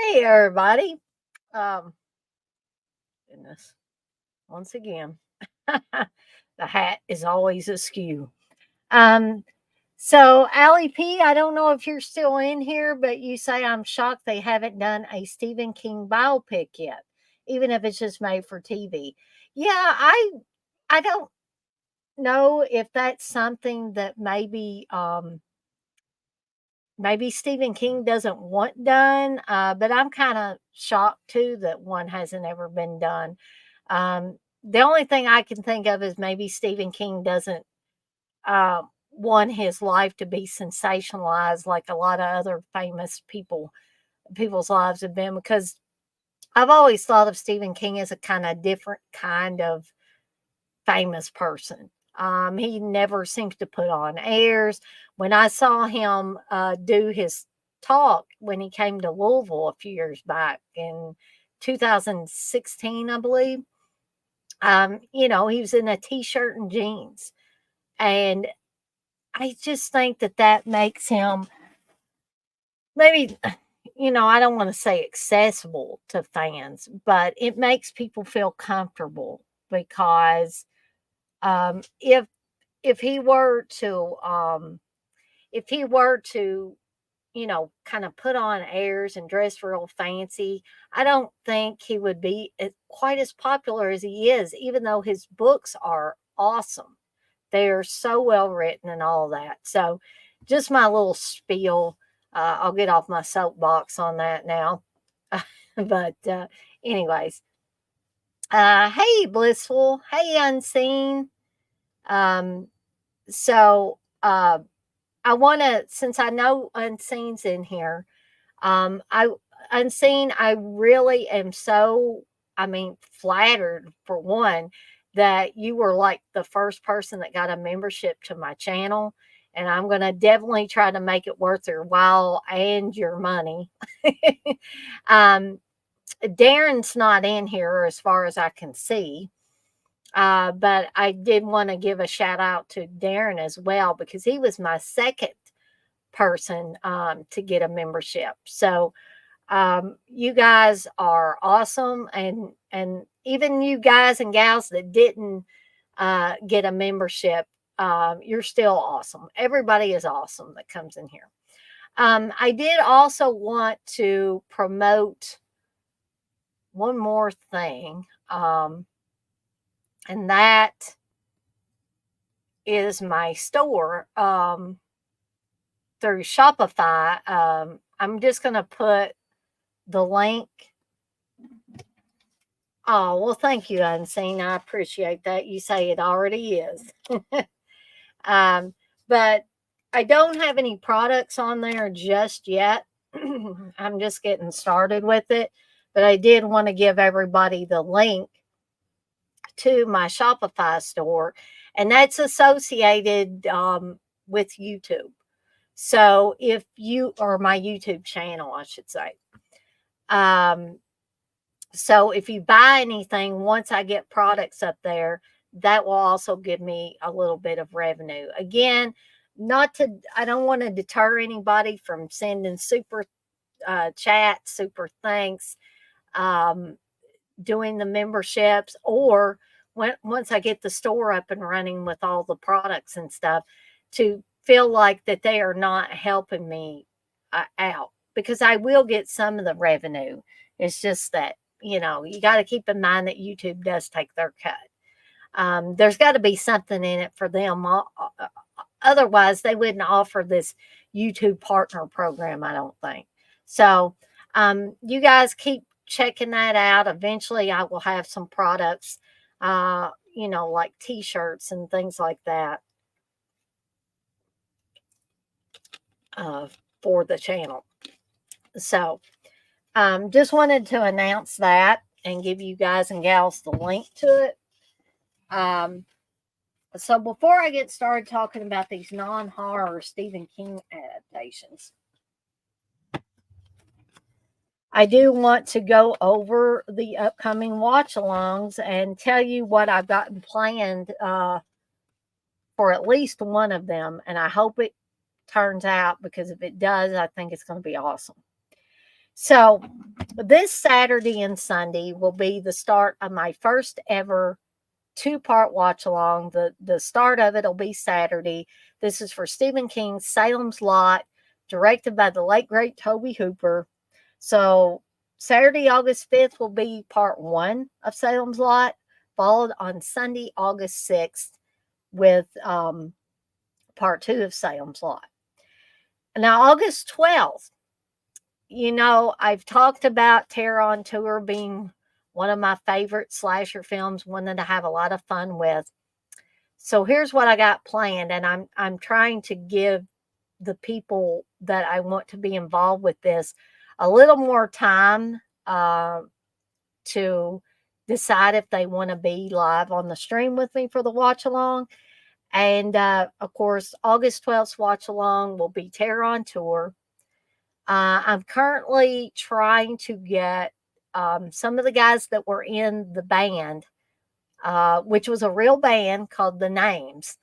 Hey everybody. Um Goodness. Once again. The hat is always askew. Um so Allie P, I don't know if you're still in here, but you say I'm shocked they haven't done a Stephen King biopic yet, even if it's just made for TV. Yeah, I don't know if that's something that maybe Stephen King doesn't want done, but I'm kind of shocked too that one hasn't ever been done. The only thing I can think of is maybe Stephen King doesn't want his life to be sensationalized like a lot of other famous people's lives have been. Because I've always thought of Stephen King as a kind of different kind of famous person. He never seems to put on airs. When I saw him do his talk when he came to Louisville a few years back in 2016, I believe, he was in a t-shirt and jeans. And I just think that that makes him maybe, I don't want to say accessible to fans, but it makes people feel comfortable because if if he were to if he were to kind of put on airs and dress real fancy, I don't think he would be quite as popular as he is, even though his books are awesome. They're so well written and all that. So just my little spiel. I'll get off my soapbox on that now. But anyways, hey Blissful, hey Unseen. um so I want to, since I know Unseen's in here, I Unseen, I really am so, I mean, flattered for one that you were like the first person that got a membership to my channel, and I'm going to definitely try to make it worth your while and your money. um, Darren's not in here as far as I can see. But I did want to give a shout out to Darren as well because he was my second person to get a membership. So you guys are awesome, and even you guys and gals that didn't get a membership, you're still awesome. Everybody is awesome that comes in here. I did also want to promote one more thing, and that is my store through Shopify. I'm just going to put the link. Oh, well, thank you, Unseen. I appreciate that. You say it already is. um, but I don't have any products on there just yet. I'm just getting started with it. But I did want to give everybody the link to my Shopify store, and that's associated with YouTube. So if you, or my YouTube channel, I should say. Um, so if you buy anything, once I get products up there, that will also give me a little bit of revenue. Again, I don't want to deter anybody from sending super chats, super thanks, um, doing the memberships, or once I get the store up and running with all the products and stuff, to feel like that they are not helping me out, because I will get some of the revenue. It's just that, you got to keep in mind that YouTube does take their cut. There's got to be something in it for them. Otherwise, they wouldn't offer this YouTube partner program, I don't think. So, you guys keep checking that out. Eventually, I will have some products, like t-shirts and things like that uh, for the channel. So, just wanted to announce that and give you guys and gals the link to it. So before I get started talking about these non-horror Stephen King adaptations, I do want to go over the upcoming watch-alongs and tell you what I've gotten planned for at least one of them, and I hope it turns out, because if it does, I think it's going to be awesome. So this Saturday and Sunday will be the start of my first ever two-part watch along. The start of it will be Saturday. This is for Stephen King's Salem's Lot, directed by the late great Tobe Hooper. So Saturday, August 5th will be part one of Salem's Lot, followed on Sunday, August 6th with part two of Salem's Lot. Now, August 12th, I've talked about Terror on Tour being one of my favorite slasher films, one that I have a lot of fun with. So here's what I got planned, and I'm trying to give the people that I want to be involved with this a little more time to decide if they want to be live on the stream with me for the watch along. And of course, August 12th's watch along will be Terror on Tour. I'm currently trying to get some of the guys that were in the band, which was a real band called The Names.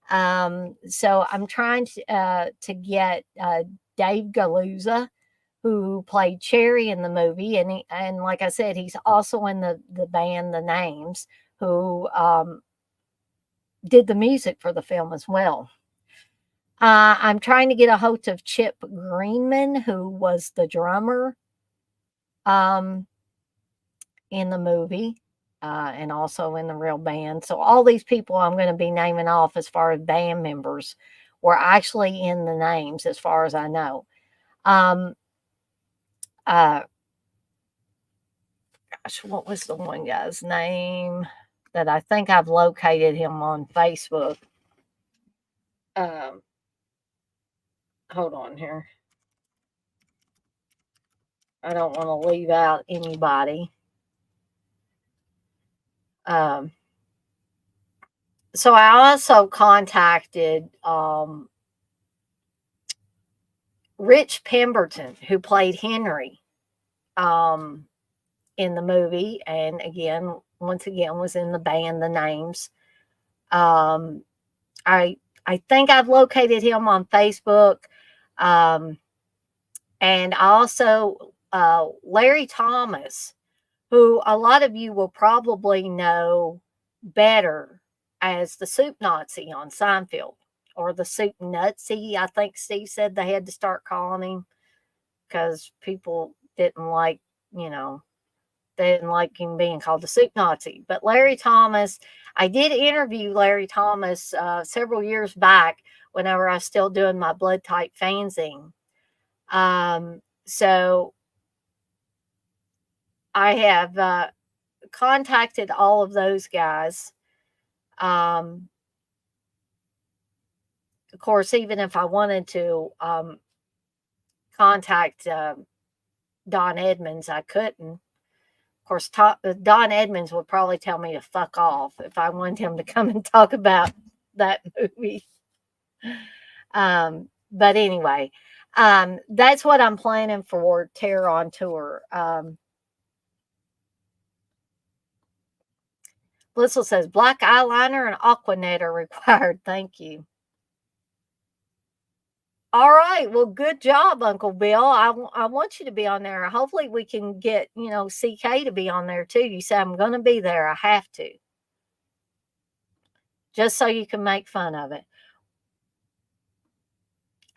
So I'm trying to get Dave Galuzza, who played Cherry in the movie, and like I said, he's also in the band The Names, who did the music for the film as well. I'm trying to get a hold of Chip Greenman, who was the drummer um, in the movie and also in the real band. So all these people I'm going to be naming off as far as band members were actually in the names, as far as I know. Um, uh, Gosh, what was the one guy's name that I think I've located him on Facebook? Um, Hold on here. I don't want to leave out anybody. Um, so I also contacted Rich Pemberton, who played Henry in the movie, and once again, was in the band The Names. Um, I think I've located him on Facebook, and also Larry Thomas, who a lot of you will probably know better as the Soup Nazi on Seinfeld, or the Soup Nutsy. I think Steve said they had to start calling him because people didn't like, you know, they didn't like him being called the Soup Nazi. But Larry Thomas, I did interview Larry Thomas several years back whenever I was still doing my blood type fanzine. So I have contacted all of those guys. Of course, even if I wanted to contact Don Edmonds, I couldn't. Of course, Don Edmonds would probably tell me to fuck off if I wanted him to come and talk about that movie. But anyway, that's what I'm planning for Terror on Tour. Blissel says black eyeliner and Aquanet are required. Thank you. All right. Well, good job, Uncle Bill. I want you to be on there. Hopefully, we can get, CK to be on there too. You say, I'm going to be there. I have to. Just so you can make fun of it.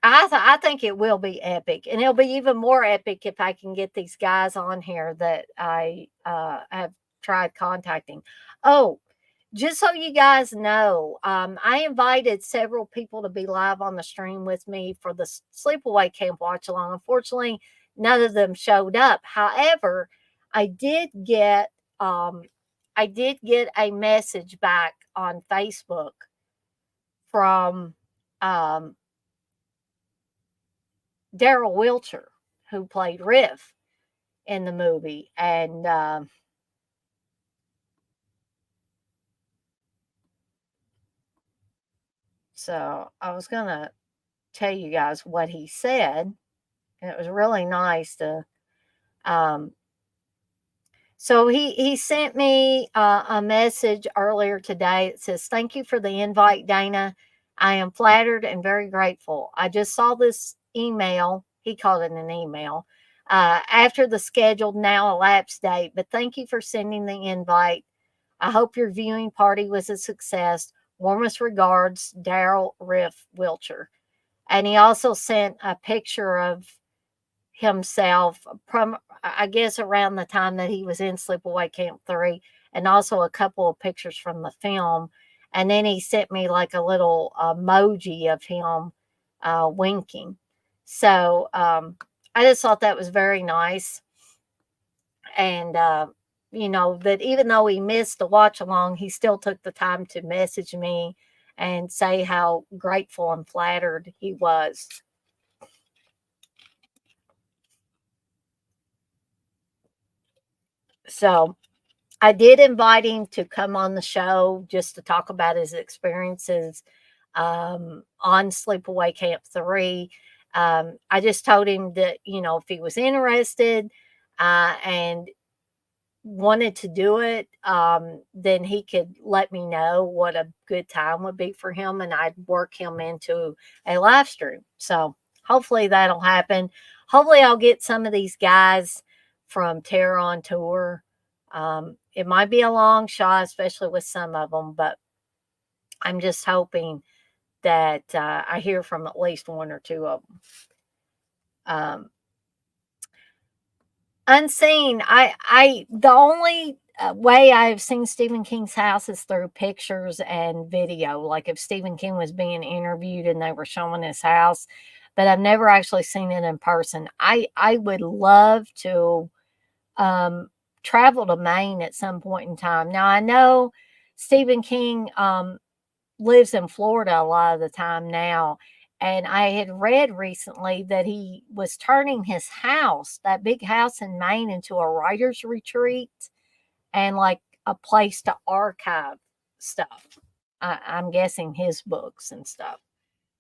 I think it will be epic. And it'll be even more epic if I can get these guys on here that I have tried contacting. Oh, just so you guys know, I invited several people to be live on the stream with me for the Sleepaway Camp watch along. Unfortunately, none of them showed up. However, I did get a message back on Facebook from Daryl Wilcher, who played Riff in the movie, and so I was gonna tell you guys what he said, and it was really nice to. So he sent me a message earlier today. It says, "Thank you for the invite, Dana. I am flattered and very grateful. I just saw this email." He called it an email. after the scheduled now elapsed date, but thank you for sending the invite. I hope your viewing party was a success. Warmest regards, Daryl Riff Wilcher. And he also sent a picture of himself from, I guess, around the time that he was in Sleepaway Camp 3, and also a couple of pictures from the film. And then he sent me like a little emoji of him winking. So I just thought that was very nice. And, that even though he missed the watch along, he still took the time to message me and say how grateful and flattered he was. So I did invite him to come on the show just to talk about his experiences on Sleepaway Camp 3. I just told him that, if he was interested and wanted to do it, then he could let me know what a good time would be for him, and I'd work him into a live stream. So hopefully that'll happen. Hopefully I'll get some of these guys from Terror on Tour. It might be a long shot, especially with some of them, but I'm just hoping that I hear from at least one or two of them. Unseen. The only way I've seen Stephen King's house is through pictures and video. Like if Stephen King was being interviewed and they were showing his house, but I've never actually seen it in person. I would love to travel to Maine at some point in time. Now I know Stephen King lives in Florida a lot of the time now. And I had read recently that he was turning his house, that big house in Maine, into a writer's retreat and like a place to archive stuff. I'm guessing his books and stuff.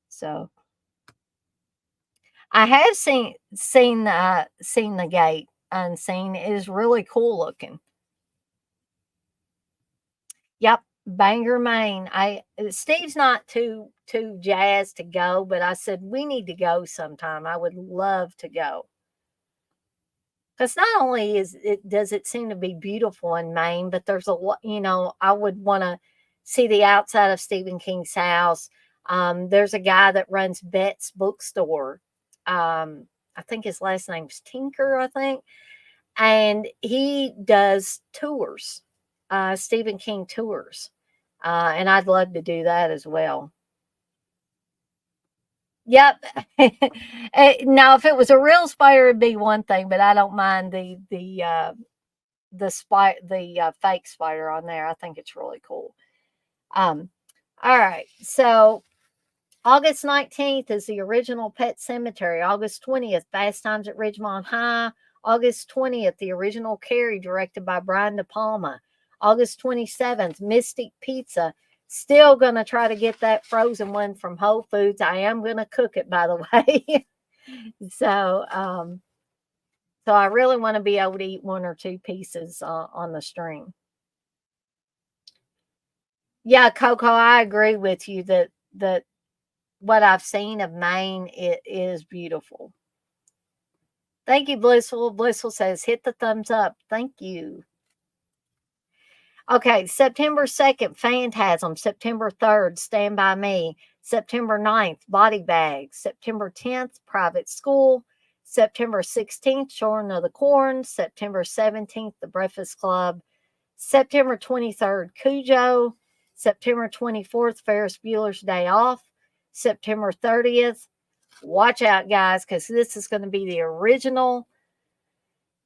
So I have seen the gate unseen. It is really cool looking. Yep, Bangor, Maine. Steve's not too jazzed to go, but I said we need to go sometime. I would love to go. Because not only does it seem to be beautiful in Maine, but there's a lot, I would want to see the outside of Stephen King's house. There's a guy that runs Bet's bookstore. I think his last name's Tinker, I think. And he does tours, Stephen King tours. And I'd love to do that as well. Yep. Now, if it was a real spider, it'd be one thing, but I don't mind the fake spider on there. I think it's really cool. All right. So August 19th is the original Pet Cemetery. August 20th, Fast Times at Ridgemont High. August 20th, the original Carrie, directed by Brian De Palma. August 27th, Mystic Pizza. Still going to try to get that frozen one from Whole Foods. I am going to cook it, by the way. So, so I really want to be able to eat one or two pieces on the stream. Yeah, Coco, I agree with you that what I've seen of Maine, it is beautiful. Thank you, Blissful. Blissful says, hit the thumbs up. Thank you. Okay, September 2nd, Phantasm. September 3rd, Stand By Me. September 9th, Body Bags. September 10th, Private School. September 16th, Children of the Corn. September 17th, The Breakfast Club. September 23rd, Cujo. September 24th, Ferris Bueller's Day Off. September 30th, watch out, guys, because this is going to be the original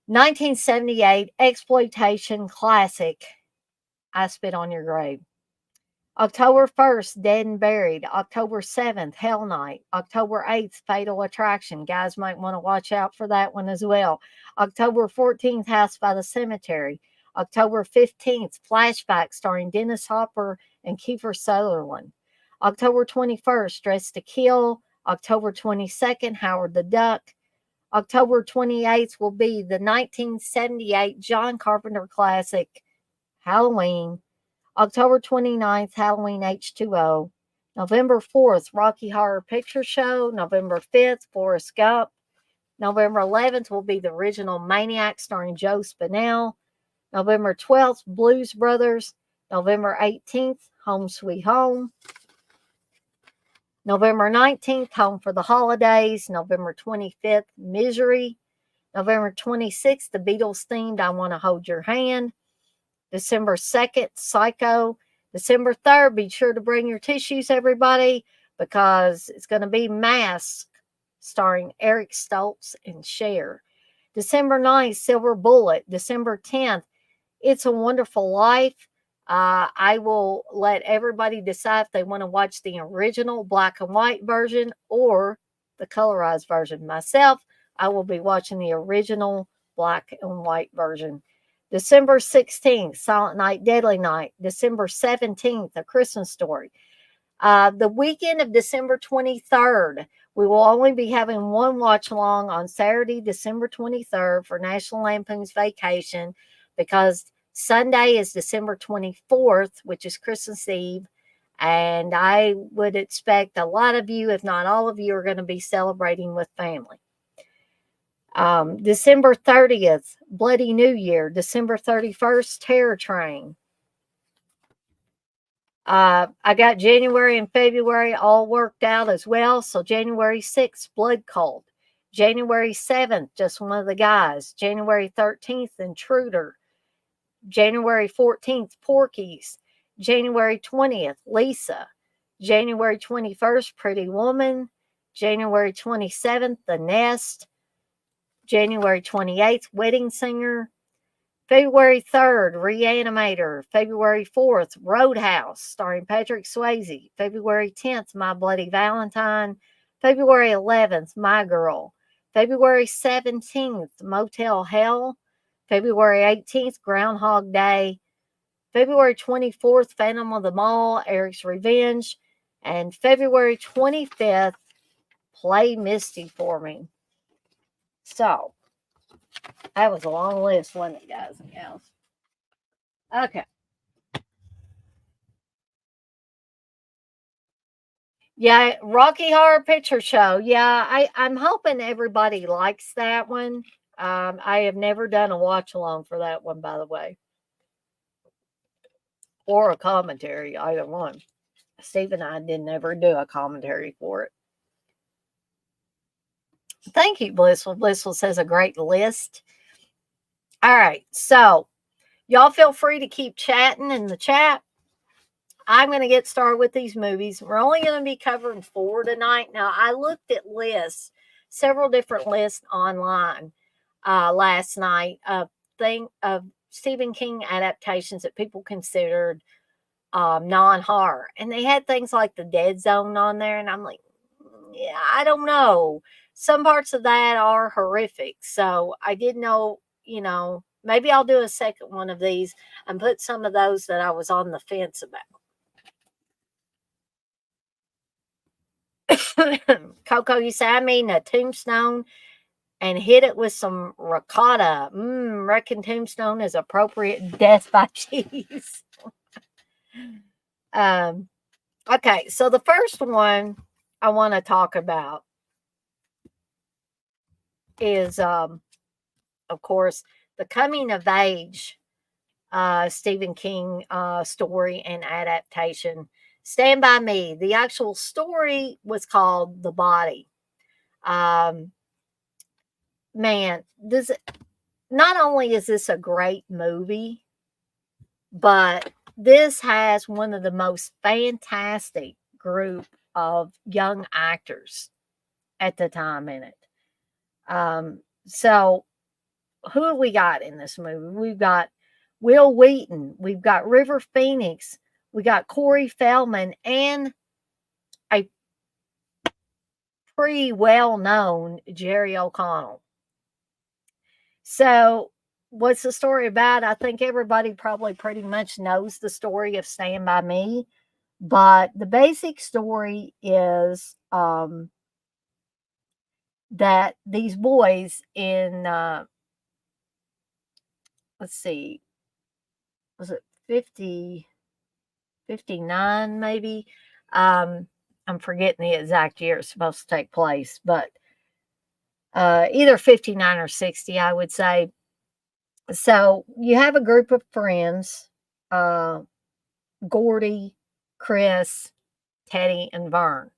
1978 exploitation classic, I Spit on Your Grave. October 1st, Dead and Buried. October 7th, Hell Night. October 8th, Fatal Attraction. Guys might want to watch out for that one as well. October 14th, House by the Cemetery. October 15th, Flashback starring Dennis Hopper and Kiefer Sutherland. October 21st, Dress to Kill. October 22nd, Howard the Duck. October 28th will be the 1978 John Carpenter classic, Halloween. October 29th, Halloween H2O. November 4th, Rocky Horror Picture Show. November 5th, Forrest Gump. November 11th will be the original Maniac starring Joe Spinell. November 12th, Blues Brothers. November 18th, Home Sweet Home. November 19th, Home for the Holidays. November 25th, Misery. November 26th, the Beatles themed I Want to Hold Your Hand. December 2nd, Psycho. December 3rd, be sure to bring your tissues, everybody, because it's going to be Mask, starring Eric Stoltz and Cher. December 9th, Silver Bullet. December 10th, It's a Wonderful Life. I will let everybody decide if they want to watch the original black and white version or the colorized version. Myself, I will be watching the original black and white version. December 16th, Silent Night, Deadly Night. December 17th, A Christmas Story. The weekend of December 23rd, we will only be having one watch along on Saturday, December 23rd for National Lampoon's Vacation, because Sunday is December 24th, which is Christmas Eve. And I would expect a lot of you, if not all of you, are going to be celebrating with family. December 30th, Bloody New Year. December 31st, Terror Train. I got January and February all worked out as well. So January 6th, Blood Cult. January 7th, Just One of the Guys. January 13th, Intruder. January 14th, Porky's. January 20th, Lisa. January 21st, Pretty Woman. January 27th, The Nest. January 28th, Wedding Singer. February 3rd, Reanimator. February 4th, Roadhouse, starring Patrick Swayze. February 10th, My Bloody Valentine. February 11th, My Girl. February 17th, Motel Hell. February 18th, Groundhog Day. February 24th, Phantom of the Mall, Eric's Revenge. And February 25th, Play Misty for Me. So, that was a long list, wasn't it, guys and gals? Okay. Yeah, Rocky Horror Picture Show. Yeah, I'm hoping everybody likes that one. I have never done a watch along for that one, by the way, or a commentary, either one. Steve and I didn't ever do a commentary for it. Thank you, Blissful. Blissful says a great list. All right, so y'all feel free to keep chatting in the chat. I'm going to get started with these movies. We're only going to be covering 4 tonight. Now, I looked at lists, several different lists online last night of Stephen King adaptations that people considered non-horror, and they had things like The Dead Zone on there, and I'm like, yeah, I don't know. Some parts of that are horrific, so I didn't know. Maybe I'll do a second one of these and put some of those that I was on the fence about. Coco, you say, I mean a tombstone and hit it with some ricotta. Reckon Tombstone is appropriate death by cheese. Okay, so the first one I want to talk about is, of course, the coming of age Stephen King story and adaptation. Stand By Me. The actual story was called The Body. Man, not only is this a great movie, but this has one of the most fantastic group of young actors at the time in it. So who have we got in this movie? We've got Will Wheaton, we've got River Phoenix, we got Corey Feldman, and a pretty well-known Jerry O'Connell. So what's the story about? I think everybody probably pretty much knows the story of Stand By Me, but the basic story is that these boys in, let's see, was it 59 maybe? I'm forgetting the exact year it's supposed to take place, but either 59 or 60, I would say. So you have a group of friends, uh, Gordy, Chris, Teddy, and Vern.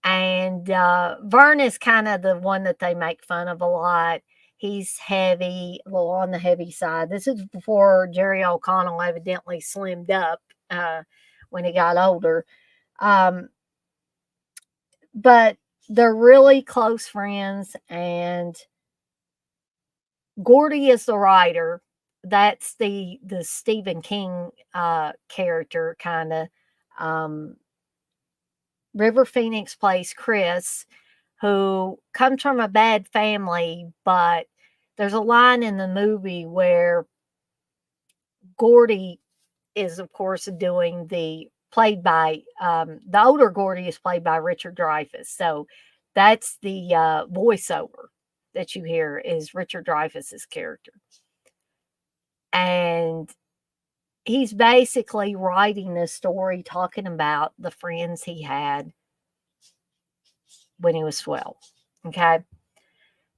And Vern is kind of the one that they make fun of a lot. He's heavy, a little on the heavy side. This is before Jerry O'Connell evidently slimmed up uh, when he got older. Um, but they're really close friends, and Gordy is the writer. That's the Stephen King character, kind of. Um, River Phoenix plays Chris, who comes from a bad family, but there's a line in the movie where Gordy is, of course, doing the older Gordy is played by Richard Dreyfuss. So that's the voiceover that you hear is Richard Dreyfuss's character. And he's basically writing this story talking about the friends he had when he was 12. Okay.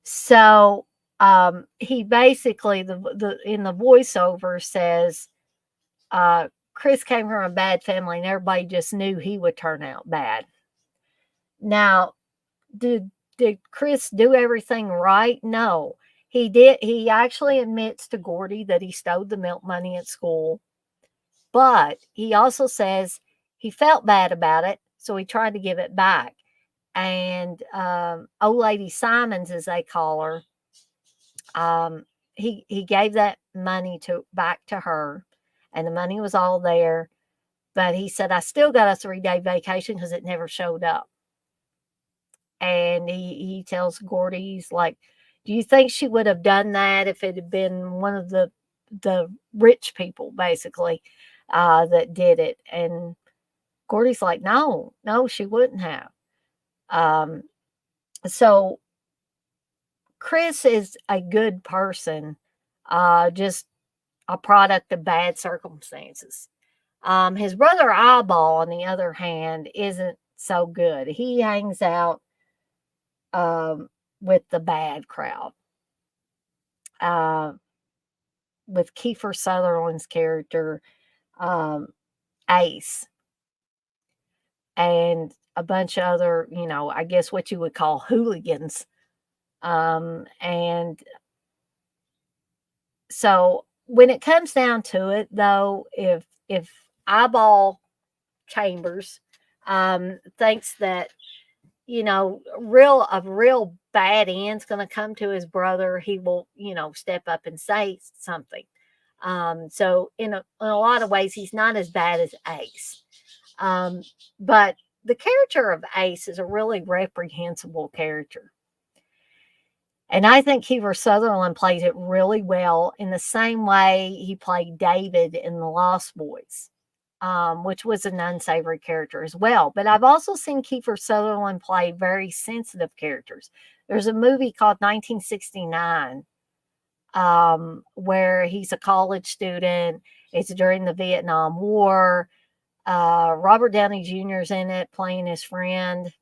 So he basically the in the voiceover says Chris came from a bad family and everybody just knew he would turn out bad. Now, did Chris do everything right? No. He did. He actually admits to Gordy that he stole the milk money at school, but he also says he felt bad about it, so he tried to give it back. And old lady Simons, as they call her, he gave that money back to her, and the money was all there. But he said, I still got a 3-day vacation because it never showed up. And he tells Gordy, he's like, do you think she would have done that if it had been one of the rich people, basically, that did it? And Gordy's like, no, she wouldn't have. So Chris is a good person, just a product of bad circumstances. His brother Eyeball, on the other hand, isn't so good. He hangs out with the bad crowd, uh, with Kiefer Sutherland's character, um, Ace, and a bunch of other, I guess what you would call hooligans. And so when it comes down to it, though, if Eyeball Chambers thinks that a real bad end's going to come to his brother, he will step up and say something. So in a lot of ways, he's not as bad as Ace, but the character of Ace is a really reprehensible character. And I think Kiefer Sutherland plays it really well in the same way he played David in The Lost Boys, which was an unsavory character as well. But I've also seen Kiefer Sutherland play very sensitive characters. There's a movie called 1969 where he's a college student. It's during the Vietnam War. Robert Downey Jr. is in it playing his friend.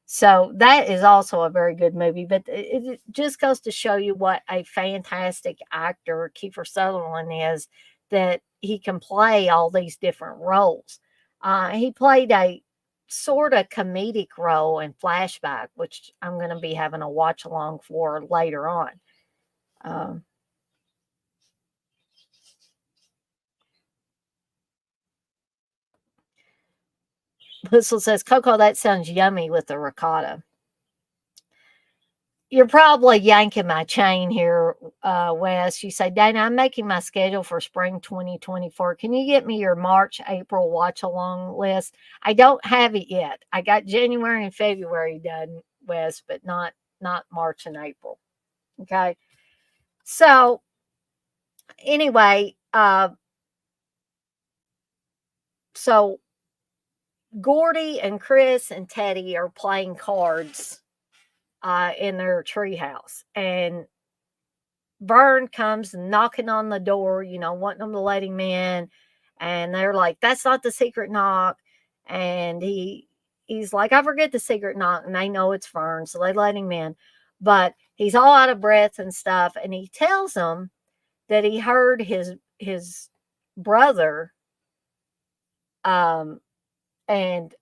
So that is also a very good movie, but it just goes to show you what a fantastic actor Kiefer Sutherland is, that he can play all these different roles. He played a sort of comedic role in Flashback, which I'm going to be having a watch along for later on. Whistle says, Coco, that sounds yummy with the ricotta. You're probably yanking my chain here, Wes. You say, Dana, I'm making my schedule for spring 2024. Can you get me your March, April watch along list? I don't have it yet. I got January and February done, Wes, but not March and April. Okay. So anyway, so Gordy and Chris and Teddy are playing cards in their treehouse, and Vern comes knocking on the door, wanting them to let him in. And they're like, that's not the secret knock. And he's like, I forget the secret knock, and they know it's Vern, so they let him in. But he's all out of breath and stuff, and he tells them that he heard his brother and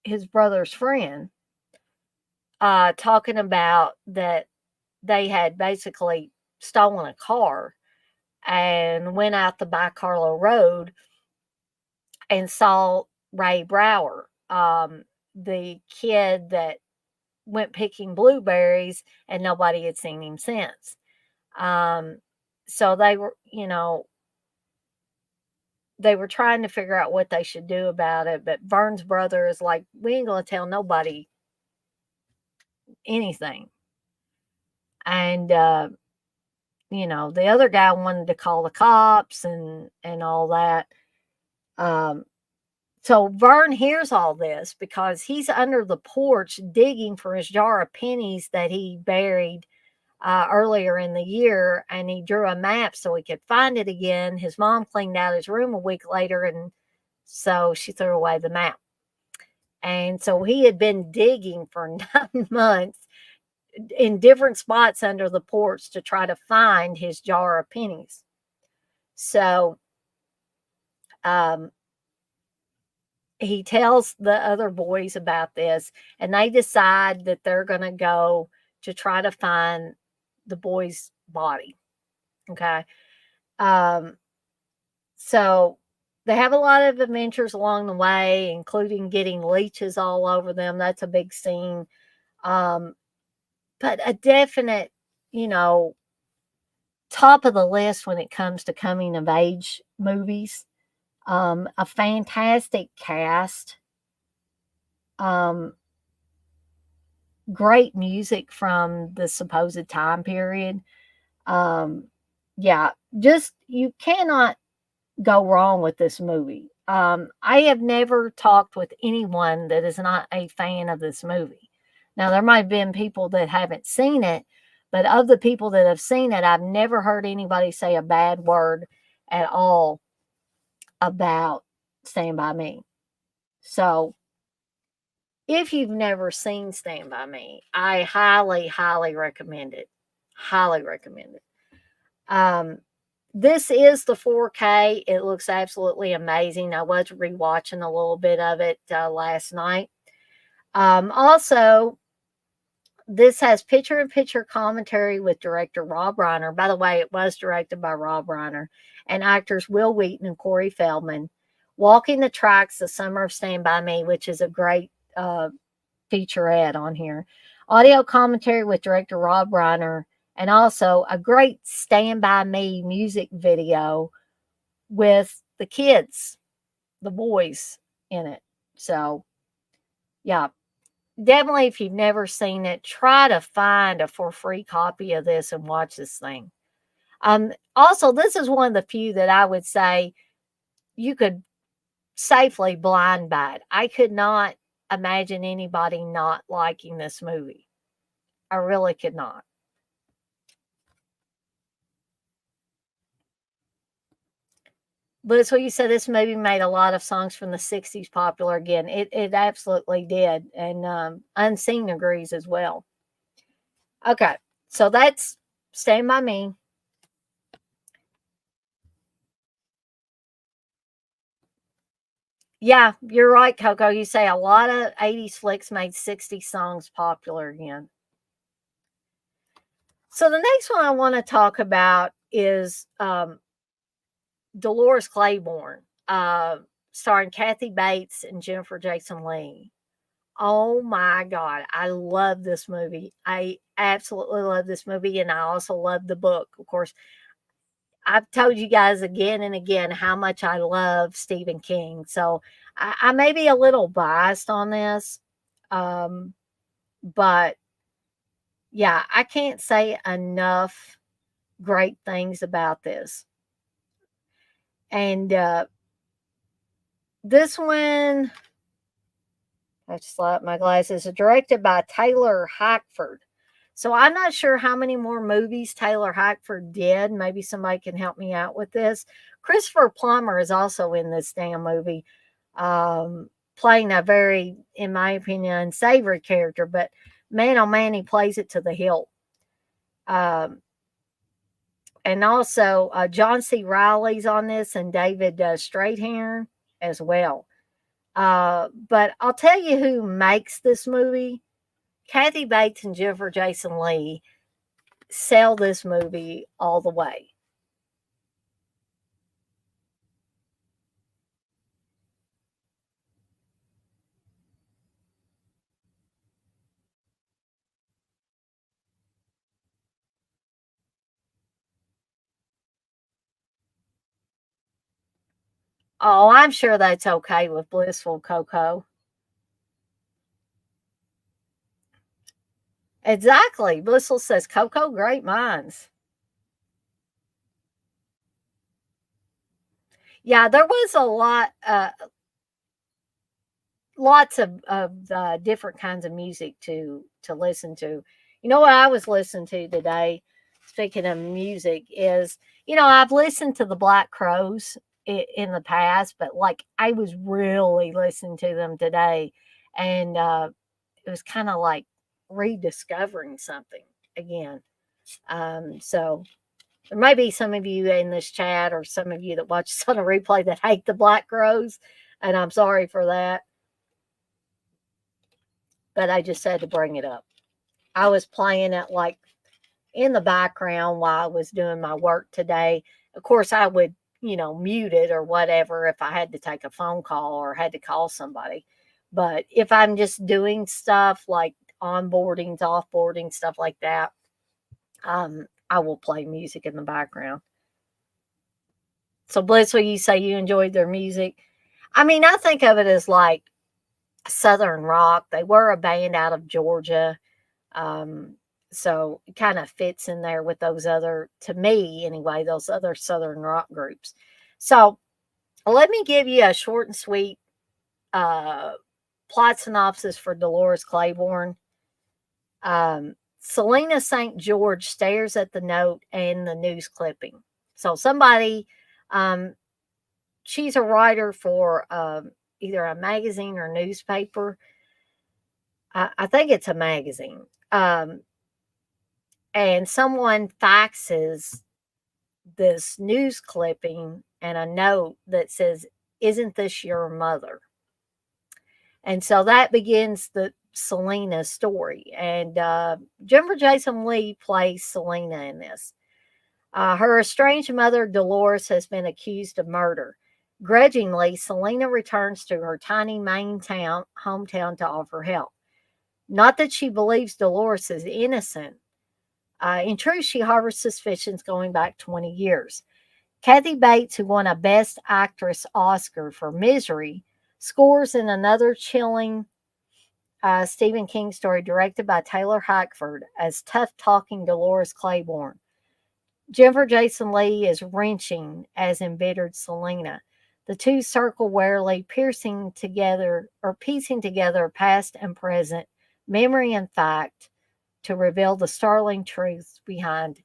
his brother's friend talking about that they had basically stolen a car and went out the Bicarlo Road and saw Ray Brower, the kid that went picking blueberries, and nobody had seen him since. Um, so they were trying to figure out what they should do about it. But Vern's brother is like, we ain't going to tell nobody anything. And, the other guy wanted to call the cops and all that. So Vern hears all this because he's under the porch digging for his jar of pennies that he buried earlier in the year, and he drew a map so he could find it again. His mom cleaned out his room a week later, and so she threw away the map. And so he had been digging for 9 months in different spots under the porch to try to find his jar of pennies. So he tells the other boys about this, and they decide that they're going to go to try to find the boy's body. Okay. So they have a lot of adventures along the way, including getting leeches all over them. That's a big scene. But a definite, top of the list when it comes to coming of age movies. A fantastic cast. Great music from the supposed time period. Yeah, just you cannot go wrong with this movie. I have never talked with anyone that is not a fan of this movie. Now, there might have been people that haven't seen it, but of the people that have seen it, I've never heard anybody say a bad word at all about Stand By Me. So, if you've never seen Stand By Me, I highly, highly recommend it. Highly recommend it. This is the 4K. It looks absolutely amazing. I was rewatching a little bit of it last night. Also, this has picture-in-picture commentary with director Rob Reiner. By the way, it was directed by Rob Reiner. And actors Will Wheaton and Corey Feldman. Walking the Tracks, The Summer of Stand By Me, which is a great featurette on here. Audio commentary with director Rob Reiner. And also a great Stand By Me music video with the kids, the boys in it. So, yeah, definitely if you've never seen it, try to find a for free copy of this and watch this thing. Also, this is one of the few that I would say you could safely blind buy it. I could not imagine anybody not liking this movie. I really could not. Liz, what you said, this movie made a lot of songs from the 60s popular again. It absolutely did. And Unseen agrees as well. Okay, so that's Stand By Me. Yeah, you're right, Coco. You say a lot of 80s flicks made 60s songs popular again. So the next one I want to talk about is Dolores Claiborne, starring Kathy Bates and Jennifer Jason Leigh. Oh my God, I love this movie. I absolutely love this movie, and I also love the book. Of course, I've told you guys again and again how much I love Stephen King. So I may be a little biased on this, but yeah, I can't say enough great things about this. And this one, I just slapped my glasses, is directed by Taylor Hackford. So I'm not sure how many more movies Taylor Hackford did. Maybe somebody can help me out with this. Christopher Plummer is also in this damn movie. playing a very, in my opinion, unsavory character, but man, oh man, he plays it to the hilt. Um, and also, John C. Riley's on this and David Strathairn as well. But I'll tell you who makes this movie. Kathy Bates and Jennifer Jason Leigh sell this movie all the way. Oh, I'm sure that's okay with Blissful Coco. Exactly. Blissful says, Coco, great minds. Yeah, there was a lot, lots of different kinds of music to listen to. You know what I was listening to today? Speaking of music, is I've listened to the Black Crows in the past, but like I was really listening to them today, and it was kind of like rediscovering something again. So there may be some of you in this chat or some of you that watch this on a replay that hate the Black Crows, and I'm sorry for that, but I just had to bring it up. I was playing it like in the background while I was doing my work today. Of course, I would, mute it or whatever if I had to take a phone call or had to call somebody. But if I'm just doing stuff like onboardings, offboarding, stuff like that, I will play music in the background. So, Bliss, will you say you enjoyed their music? I mean, I think of it as like Southern rock. They were a band out of Georgia. Um, so it kind of fits in there with those other, to me anyway, those other Southern rock groups. So let me give you a short and sweet uh, plot synopsis for Dolores Claiborne. Selena St. George stares at the note and the news clipping. So somebody, um, she's a writer for either a magazine or newspaper. I think it's a magazine. And someone faxes this news clipping and a note that says, "Isn't this your mother?" And so that begins the Selena story. And Jennifer Jason Leigh plays Selena in this. Her estranged mother, Dolores, has been accused of murder. Grudgingly, Selena returns to her tiny Maine hometown to offer help. Not that she believes Dolores is innocent. In truth, she harbors suspicions going back 20 years. Kathy Bates, who won a Best Actress Oscar for Misery, scores in another chilling Stephen King story directed by Taylor Hackford as tough talking Dolores Claiborne. Jennifer Jason Leigh is wrenching as embittered Selena. The two circle warily, piecing together past and present, memory and fact, to reveal the startling truths behind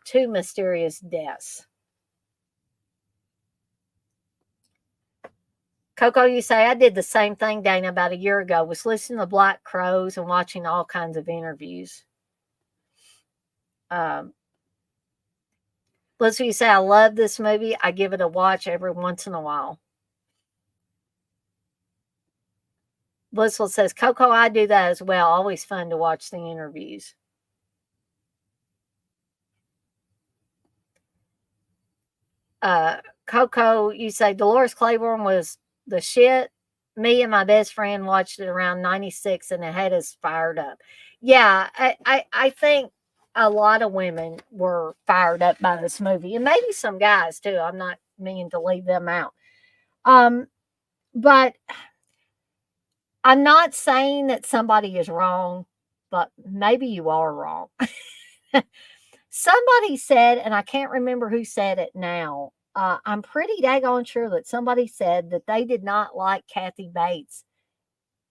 two mysterious deaths. Coco, you say I did the same thing, Dana, about a year ago. Was listening to Black Crows and watching all kinds of interviews. Um, Let's you say I love this movie. I give it a watch every once in a while. Blissful says, Coco, I do that as well. Always fun to watch the interviews. Uh, Coco, you say Dolores Claiborne was the shit. Me and my best friend watched it around 96 and it had us fired up. Yeah, I think a lot of women were fired up by this movie and maybe some guys too. I'm not meaning to leave them out. Um, but I'm not saying that somebody is wrong, but maybe you are wrong. Somebody said, and I can't remember who said it now. I'm pretty daggone sure that somebody said that they did not like Kathy Bates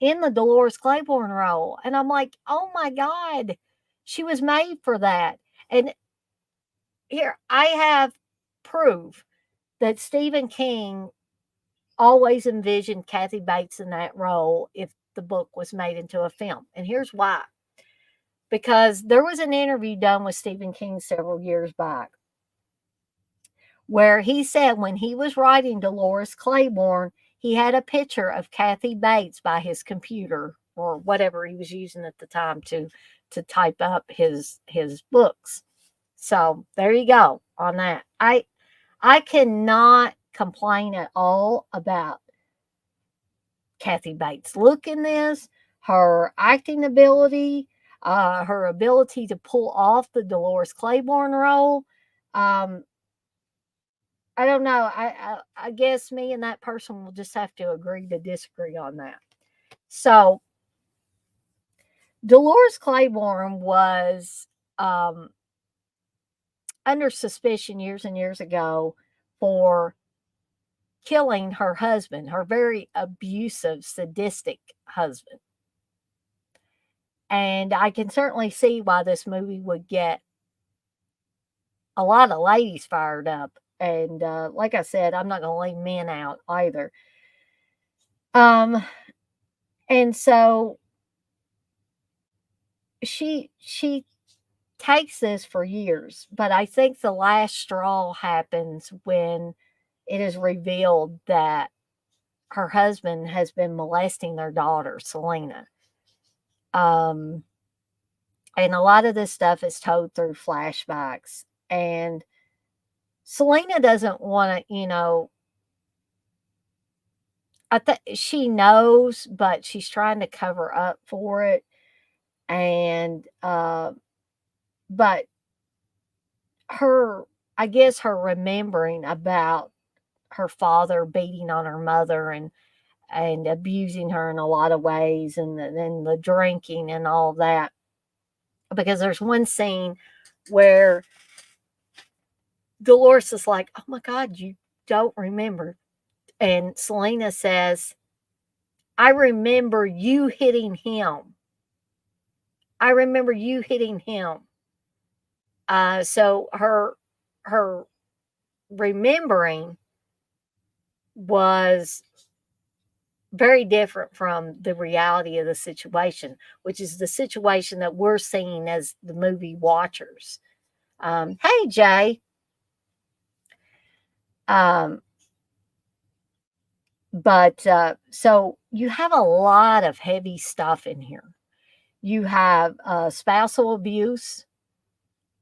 in the Dolores Claiborne role. And I'm like, oh my God, she was made for that. And here I have proof that Stephen King always envisioned Kathy Bates in that role if the book was made into a film. And here's why. Because there was an interview done with Stephen King several years back where he said when he was writing Dolores Claiborne, he had a picture of Kathy Bates by his computer or whatever he was using at the time to type up his books. So there you go on that. I cannot complain at all about Kathy Bates' look in this, her acting ability, her ability to pull off the Dolores Claiborne role. Um, I don't know. I guess me and that person will just have to agree to disagree on that. So Dolores Claiborne was um, under suspicion years and years ago for killing her husband, her very abusive, sadistic husband. And I can certainly see why this movie would get a lot of ladies fired up. And like I said, I'm not going to leave men out either. Um, and so she takes this for years, but I think the last straw happens when it is revealed that her husband has been molesting their daughter, Selena. Um, and a lot of this stuff is told through flashbacks. And Selena doesn't want to, I think she knows, but she's trying to cover up for it. And, but her, I guess her remembering about her father beating on her mother and abusing her in a lot of ways, and then the drinking and all that. Because there's one scene where Dolores is like, "Oh my God, you don't remember." And Selena says, "I remember you hitting him. I remember you hitting him." So her remembering was very different from the reality of the situation, which is the situation that we're seeing as the movie watchers. Hey, Jay. Um, but so you have a lot of heavy stuff in here. You have spousal abuse.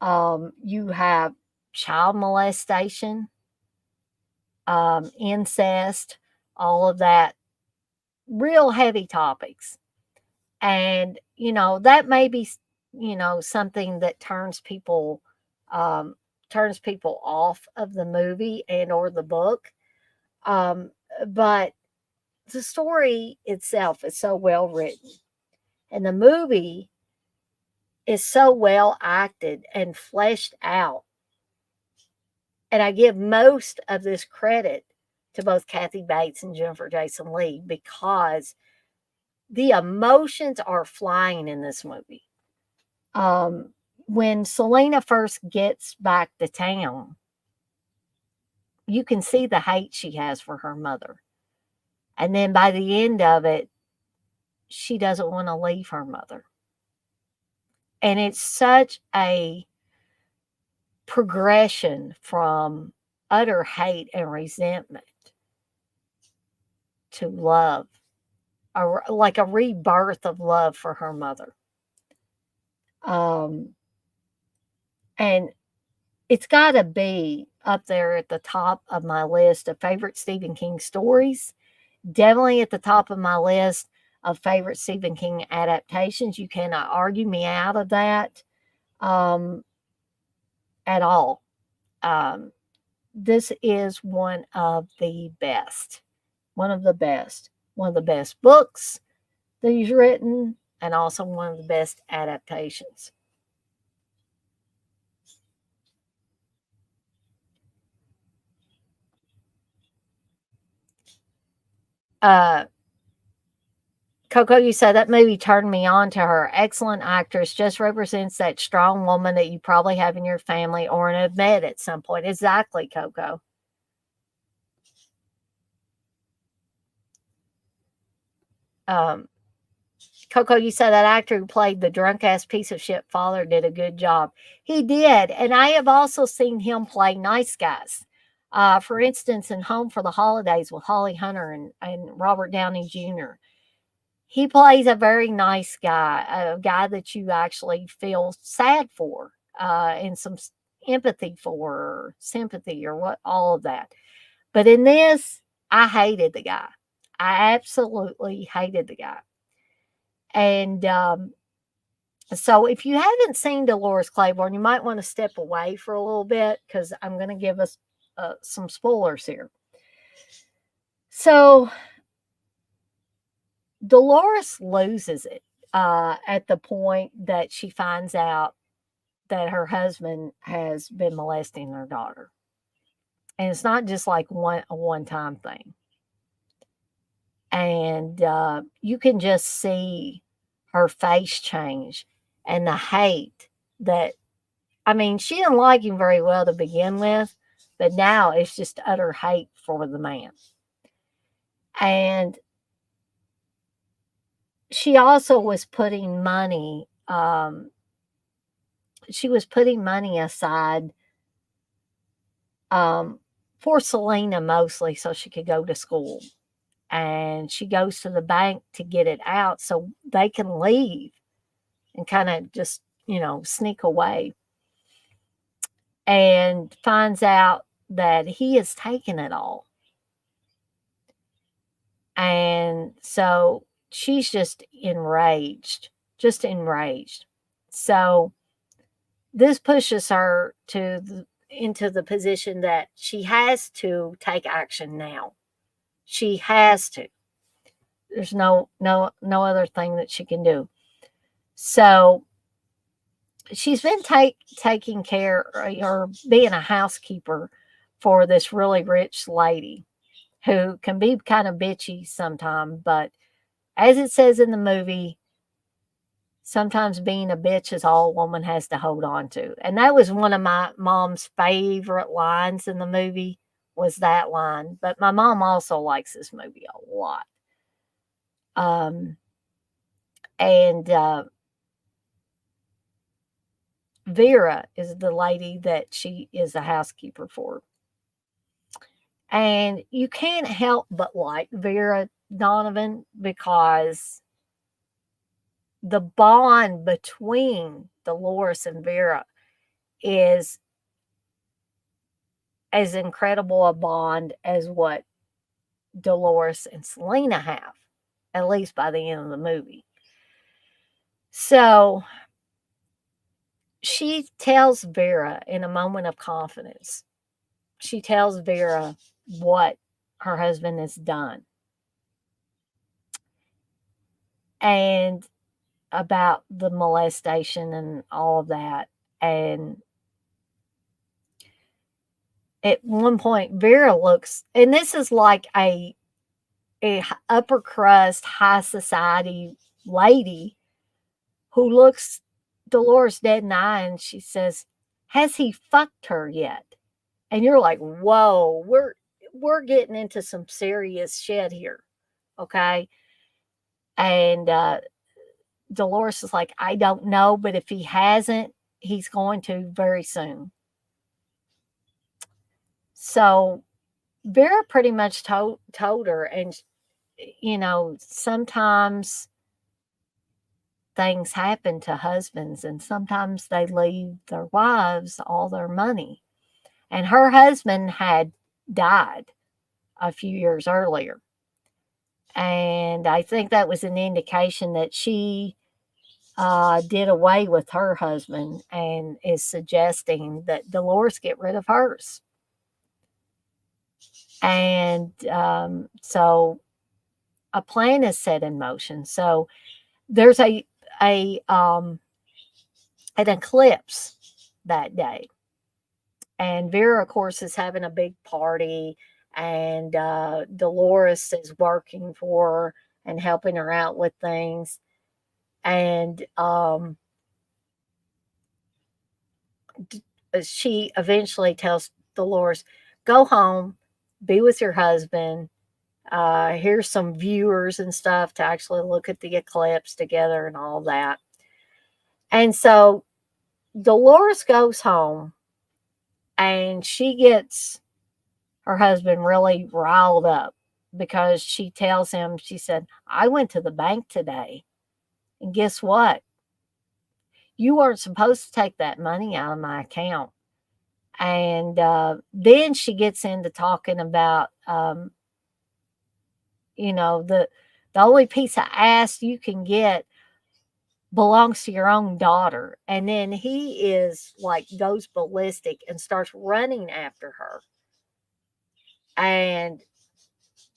You have child molestation, incest, all of that, real heavy topics. And, that may be, something that um, turns people off of the movie and or the book. But the story itself is so well written, and the movie is so well acted and fleshed out. And I give most of this credit to both Kathy Bates and Jennifer Jason Leigh because the emotions are flying in this movie. When Selena first gets back to town, you can see the hate she has for her mother. And then by the end of it, she doesn't want to leave her mother. And it's such a progression from utter hate and resentment to love, like a rebirth of love for her mother. And it's got to be up there at the top of my list of favorite Stephen King stories. Definitely at the top of my list of favorite Stephen King adaptations. You cannot argue me out of that at all. This is one of the best. One of the best. One of the best books that he's written, and also one of the best adaptations. Uh, Coco, you said that movie turned me on to her. Excellent actress, just represents that strong woman that you probably have in your family or have met at some point. Exactly, Coco. Um, Coco, you said that actor who played the drunk ass piece of shit father did a good job. He did. And I have also seen him play nice guys. For instance, in Home for the Holidays with Holly Hunter and Robert Downey Jr., he plays a very nice guy, a guy that you actually feel sad for, and some empathy for, or sympathy, or what, all of that. But in this, I hated the guy. I absolutely hated the guy. And so if you haven't seen Dolores Claiborne, you might want to step away for a little bit because I'm going to give us some spoilers here. So Dolores loses it at the point that she finds out that her husband has been molesting her daughter. And it's not just like a one-time thing. And you can just see her face change and the hate that, I mean, she didn't like him very well to begin with, but now it's just utter hate for the man. And she also was putting money, aside for Selena mostly so she could go to school. And she goes to the bank to get it out so they can leave and kind of just, sneak away. And finds out that he has taken it all. And so she's just enraged, So this pushes her into the position that she has to take action now. She has to. There's no other thing that she can do. So she's been taking care or being a housekeeper for this really rich lady who can be kind of bitchy sometimes, but as it says in the movie, sometimes being a bitch is all a woman has to hold on to. And that was one of my mom's favorite lines in the movie, was that line. But my mom also likes this movie a lot. And Vera is the lady that she is a housekeeper for. And you can't help but like Vera Donovan because the bond between Dolores and Vera is as incredible a bond as what Dolores and Selena have, at least by the end of the movie. So she tells Vera in a moment of confidence, she tells Vera what her husband has done and about the molestation and all of that. And at one point, Vera looks, and this is like a upper crust, high society lady who looks Dolores dead in the eye and she says, "Has he fucked her yet?" And you're like, "Whoa, we're getting into some serious shit here." Okay. And Dolores is like, "I don't know, but if he hasn't, he's going to very soon." So Vera pretty much told her, and sometimes things happen to husbands, and sometimes they leave their wives all their money. And her husband had died a few years earlier. And I think that was an indication that she did away with her husband and is suggesting that Dolores get rid of hers. And so a plan is set in motion. So there's an eclipse that day. And Vera, of course, is having a big party, and Dolores is working for her and helping her out with things. And she eventually tells Dolores, "Go home, be with your husband, Here's some viewers and stuff to actually look at the eclipse together and all that. And so Dolores goes home and she gets her husband really riled up because she tells him, she said, I went to the bank today. And guess what? You weren't supposed to take that money out of my account. And then she gets into talking about, the only piece of ass you can get belongs to your own daughter. And then he is like, goes ballistic and starts running after her. And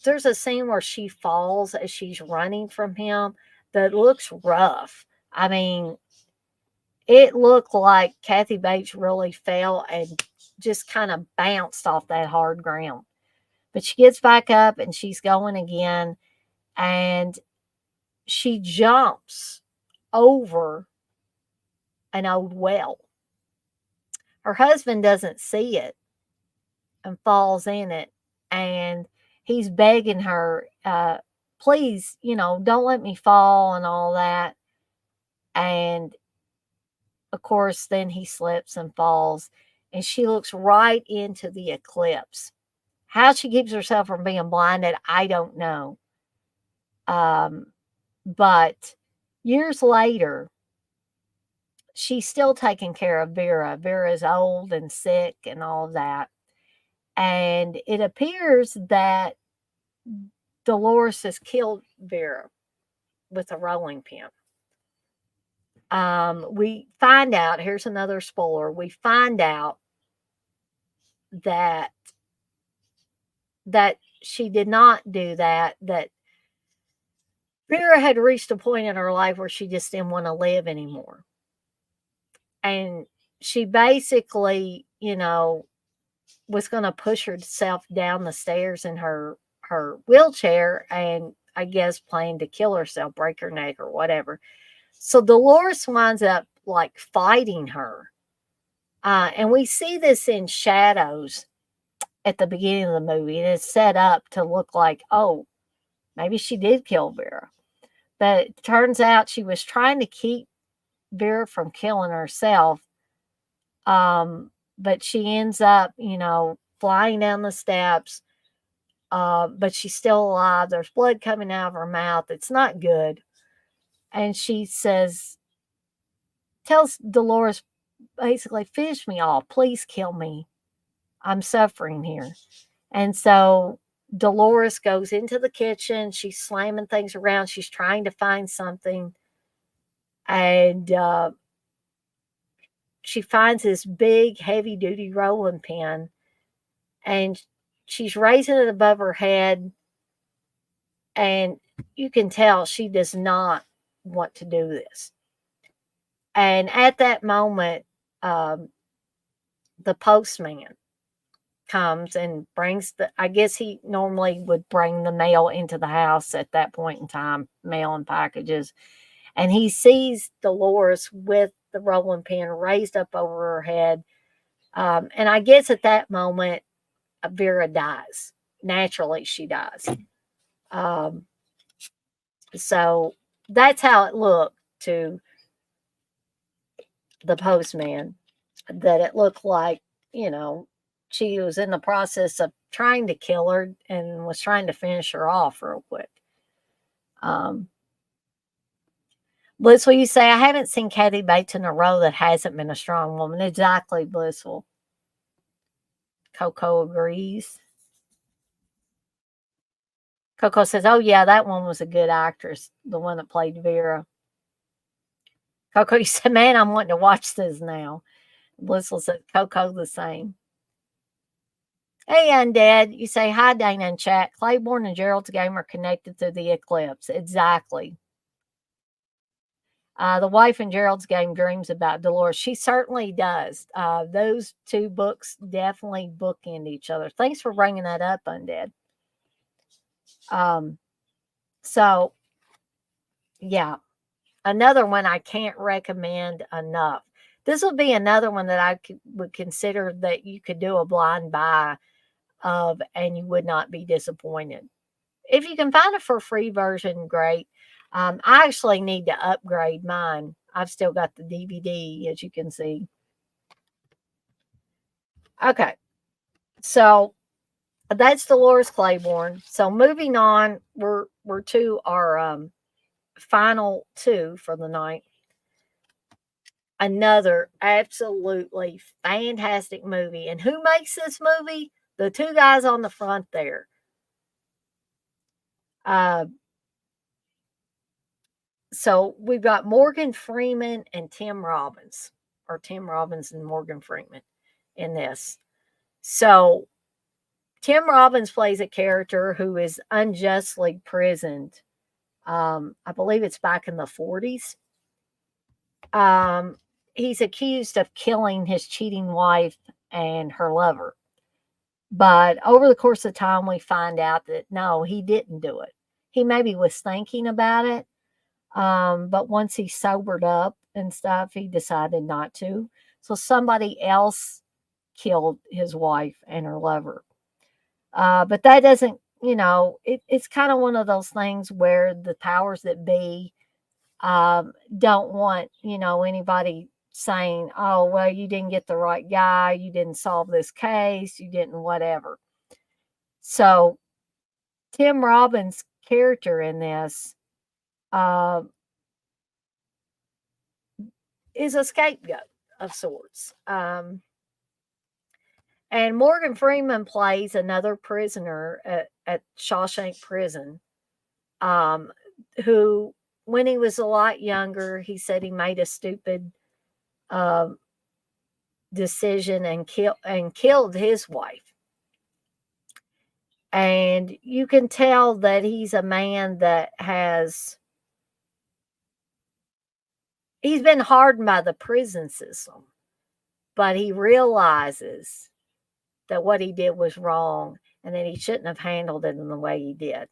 there's a scene where she falls as she's running from him that looks rough. I mean, it looked like Kathy Bates really fell and just kind of bounced off that hard ground. But she gets back up and she's going again, and she jumps over an old well. Her husband doesn't see it and falls in it, and he's begging her, please, don't let me fall and all that. And of course, then he slips and falls, and she looks right into the eclipse. How she keeps herself from being blinded, I don't know. But years later, she's still taking care of Vera. Vera's old and sick and all of that. And it appears that Dolores has killed Vera with a rolling pin. We find out, here's another spoiler, we find out that she did not do that, that Vera had reached a point in her life where she just didn't want to live anymore. And she basically, was going to push herself down the stairs in her wheelchair, and I guess planned to kill herself, break her neck or whatever. So Dolores winds up like fighting her. And we see this in shadows at the beginning of the movie, and it's set up to look like, oh, maybe she did kill Vera. But it turns out she was trying to keep Vera from killing herself. But she ends up, flying down the steps. But she's still alive. There's blood coming out of her mouth. It's not good. And she tells Dolores, basically, finish me off. Please kill me. I'm suffering here. And so Dolores goes into the kitchen. She's slamming things around. She's trying to find something. And she finds this big, heavy-duty rolling pin. And she's raising it above her head. And you can tell she does not want to do this. And at that moment, the postman comes and brings I guess he normally would bring the mail into the house at that point in time, mail and packages. And he sees Dolores with the rolling pin raised up over her head. And I guess at that moment, Vera dies. Naturally, she dies. So that's how it looked to the postman, that it looked like, she was in the process of trying to kill her and was trying to finish her off real quick. Blissful, you say, I haven't seen Kathy Bates in a role that hasn't been a strong woman. Exactly, Blissful. Coco agrees. Coco says, oh, yeah, that one was a good actress, the one that played Vera. Coco, you said, man, I'm wanting to watch this now. Blissful said, Coco the same. Hey, Undead, you say, hi, Dana in chat. Claiborne and Gerald's game are connected through the eclipse. Exactly. The wife in Gerald's game dreams about Dolores. She certainly does. Those two books definitely bookend each other. Thanks for bringing that up, Undead. So, yeah, another one I can't recommend enough. This would be another one that I would consider that you could do a blind buy of, and you would not be disappointed. if you can find a for free version, great. I actually need to upgrade mine. I've still got the DVD, as you can see. Okay, so that's Dolores Claiborne. So moving on, we're to our final two for the night. Another absolutely fantastic movie. And who makes this movie? The two guys on the front there. Uh, so we've got Morgan Freeman and Tim Robbins, or Tim Robbins and Morgan Freeman in this. So Tim Robbins plays a character who is unjustly imprisoned. I believe it's back in the 40s. He's accused of killing his cheating wife and her lover. But over the course of time, we find out that no, he didn't do it. He maybe was thinking about it. But once he sobered up and stuff, he decided not to. So somebody else killed his wife and her lover. But that doesn't, it's kind of one of those things where the powers that be don't want, anybody saying, oh, well, you didn't get the right guy, you didn't solve this case, you didn't whatever. So Tim Robbins' character in this uh, is a scapegoat of sorts. And Morgan Freeman plays another prisoner at Shawshank Prison, who, when he was a lot younger, he said he made a stupid uh, decision and killed his wife. And you can tell that he's a man that he's been hardened by the prison system, but he realizes that what he did was wrong and that he shouldn't have handled it in the way he did.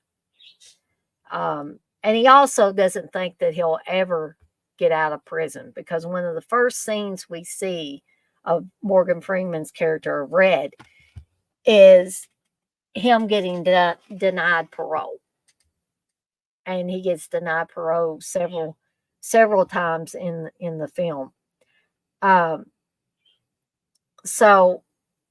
And he also doesn't think that he'll ever get out of prison, because one of the first scenes we see of Morgan Freeman's character, Red, is him getting denied parole. And he gets denied parole several times in the film. So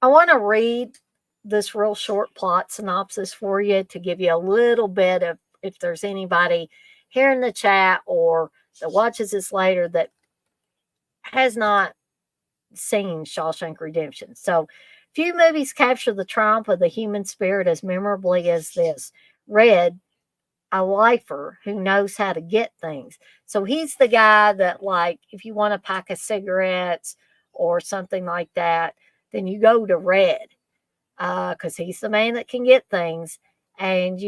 I want to read this real short plot synopsis for you to give you a little bit of, if there's anybody here in the chat or that watches this later that has not seen Shawshank Redemption. So few movies capture the triumph of the human spirit as memorably as this. Red, a lifer who knows how to get things. So he's the guy that, like, if you want a pack of cigarettes or something like that, then you go to Red, because he's the man that can get things. And,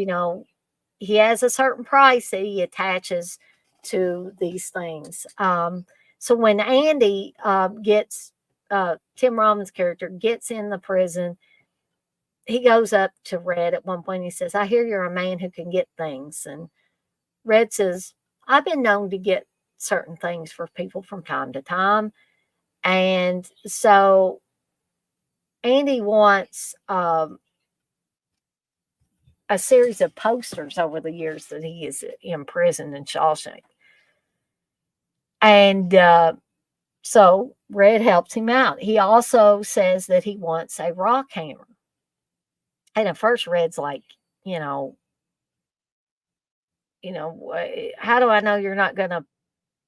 he has a certain price that he attaches to these things. So when Andy gets, Tim Robbins' character gets in the prison, he goes up to Red at one point. He says, I hear you're a man who can get things. And Red says, I've been known to get certain things for people from time to time. And so Andy wants a series of posters over the years that he is imprisoned in Shawshank. And so Red helps him out. He also says that he wants a rock hammer. And at first Red's like, how do I know you're not going to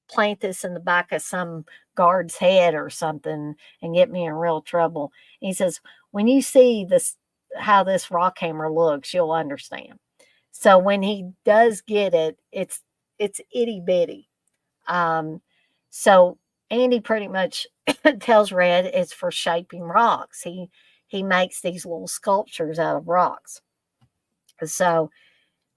plant this in the back of some guard's head or something and get me in real trouble? And he says, when you see this, how this rock hammer looks, you'll understand. So when he does get it, it's itty bitty. So Andy pretty much tells Red it's for shaping rocks. He makes these little sculptures out of rocks. So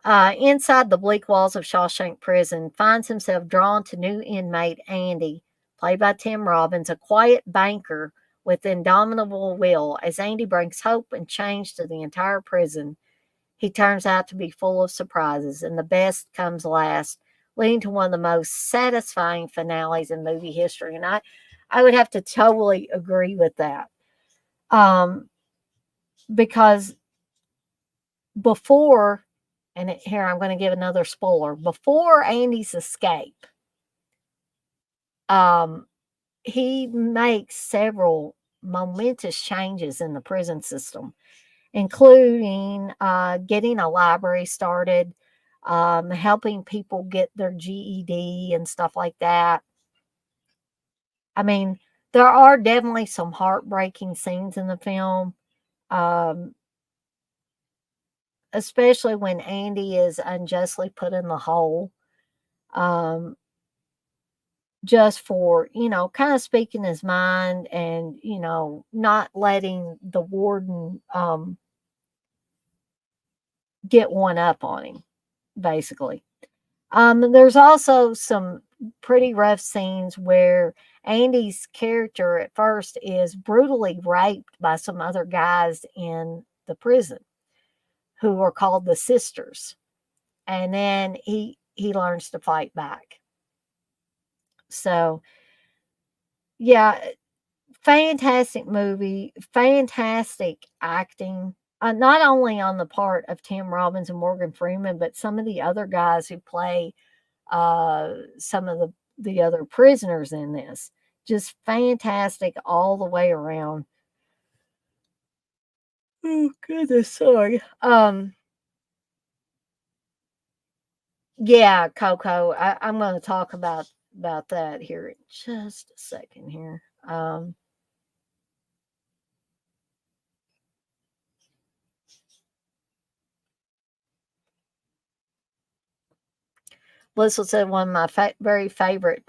inside the bleak walls of Shawshank Prison, finds himself drawn to new inmate Andy, played by Tim Robbins, a quiet banker with indomitable will. As Andy brings hope and change to the entire prison, he turns out to be full of surprises, and the best comes last, leading to one of the most satisfying finales in movie history. And I would have to totally agree with that. Because before and here I'm going to give another spoiler. Before Andy's escape, um, he makes several momentous changes in the prison system, including getting a library started, helping people get their GED and stuff like that. I mean, there are definitely some heartbreaking scenes in the film, um, especially when Andy is unjustly put in the hole, um, just for, kind of speaking his mind and, not letting the warden get one up on him, basically. There's also some pretty rough scenes where Andy's character at first is brutally raped by some other guys in the prison who are called the sisters. And then he learns to fight back. So, yeah, fantastic movie, fantastic acting. Not only on the part of Tim Robbins and Morgan Freeman, but some of the other guys who play some of the other prisoners in this. Just fantastic all the way around. Oh goodness, sorry. Yeah, Coco. I'm going to talk about that here in just a second here. Melissa said one of my very favorite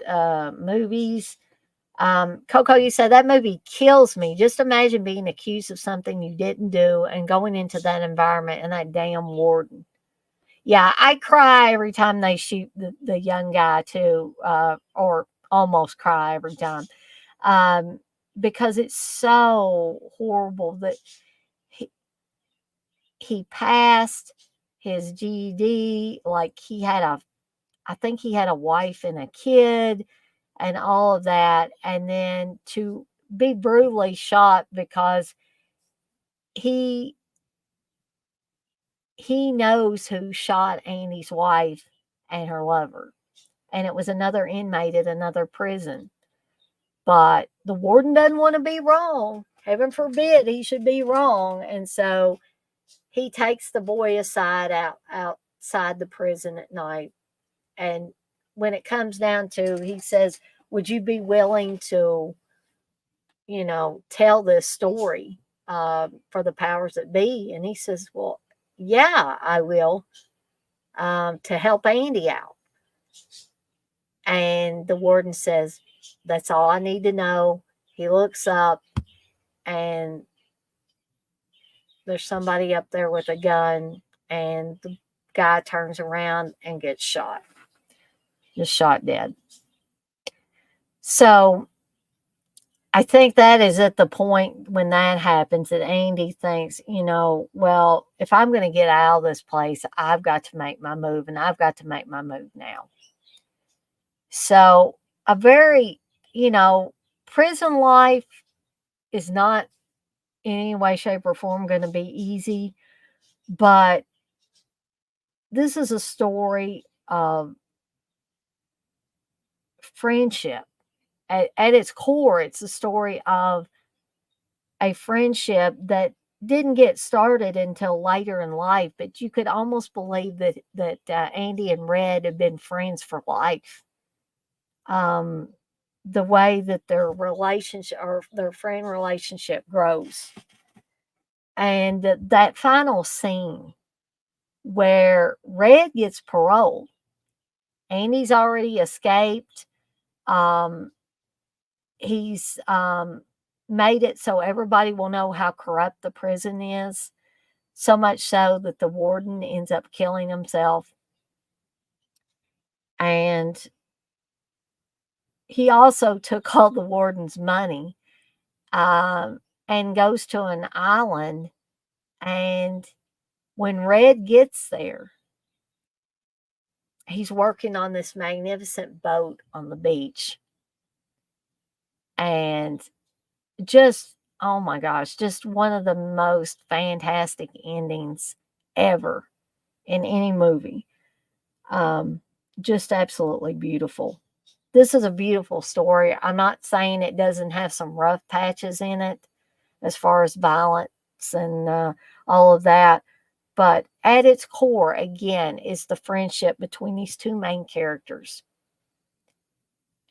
movies. Coco, you said that movie kills me. Just imagine being accused of something you didn't do and going into that environment and that damn warden. Yeah, I cry every time they shoot the young guy too, or almost cry every time, um, because it's so horrible that he, he passed his GED, like I think he had a wife and a kid and all of that, and then to be brutally shot because he he knows who shot Andy's wife and her lover, and it was another inmate at another prison. But the warden doesn't want to be wrong. Heaven forbid he should be wrong. And so he takes the boy aside outside the prison at night. And when it comes down to, he says, would you be willing to, tell this story for the powers that be? And he says, well, yeah, I will, to help Andy out. And the warden says, that's all I need to know. He looks up and there's somebody up there with a gun, and the guy turns around and gets shot. Just shot dead. So I think that is at the point when that happens that Andy thinks, well, if I'm going to get out of this place, I've got to make my move, and I've got to make my move now. So a very, prison life is not in any way, shape, or form going to be easy, but this is a story of friendship. At its core, it's a story of a friendship that didn't get started until later in life, but you could almost believe that Andy and Red have been friends for life. Um, the way that their relationship or their friend relationship grows, and that final scene where Red gets paroled, Andy's already escaped. Um, he's made it so everybody will know how corrupt the prison is, so much so that the warden ends up killing himself. And he also took all the warden's money, and goes to an island. And when Red gets there, he's working on this magnificent boat on the beach. And just, oh my gosh, just one of the most fantastic endings ever. in any movie. Um, just absolutely beautiful. This is a beautiful story. I'm not saying it doesn't have some rough patches in it as far as violence and all of that. But at its core, again, is the friendship between these two main characters.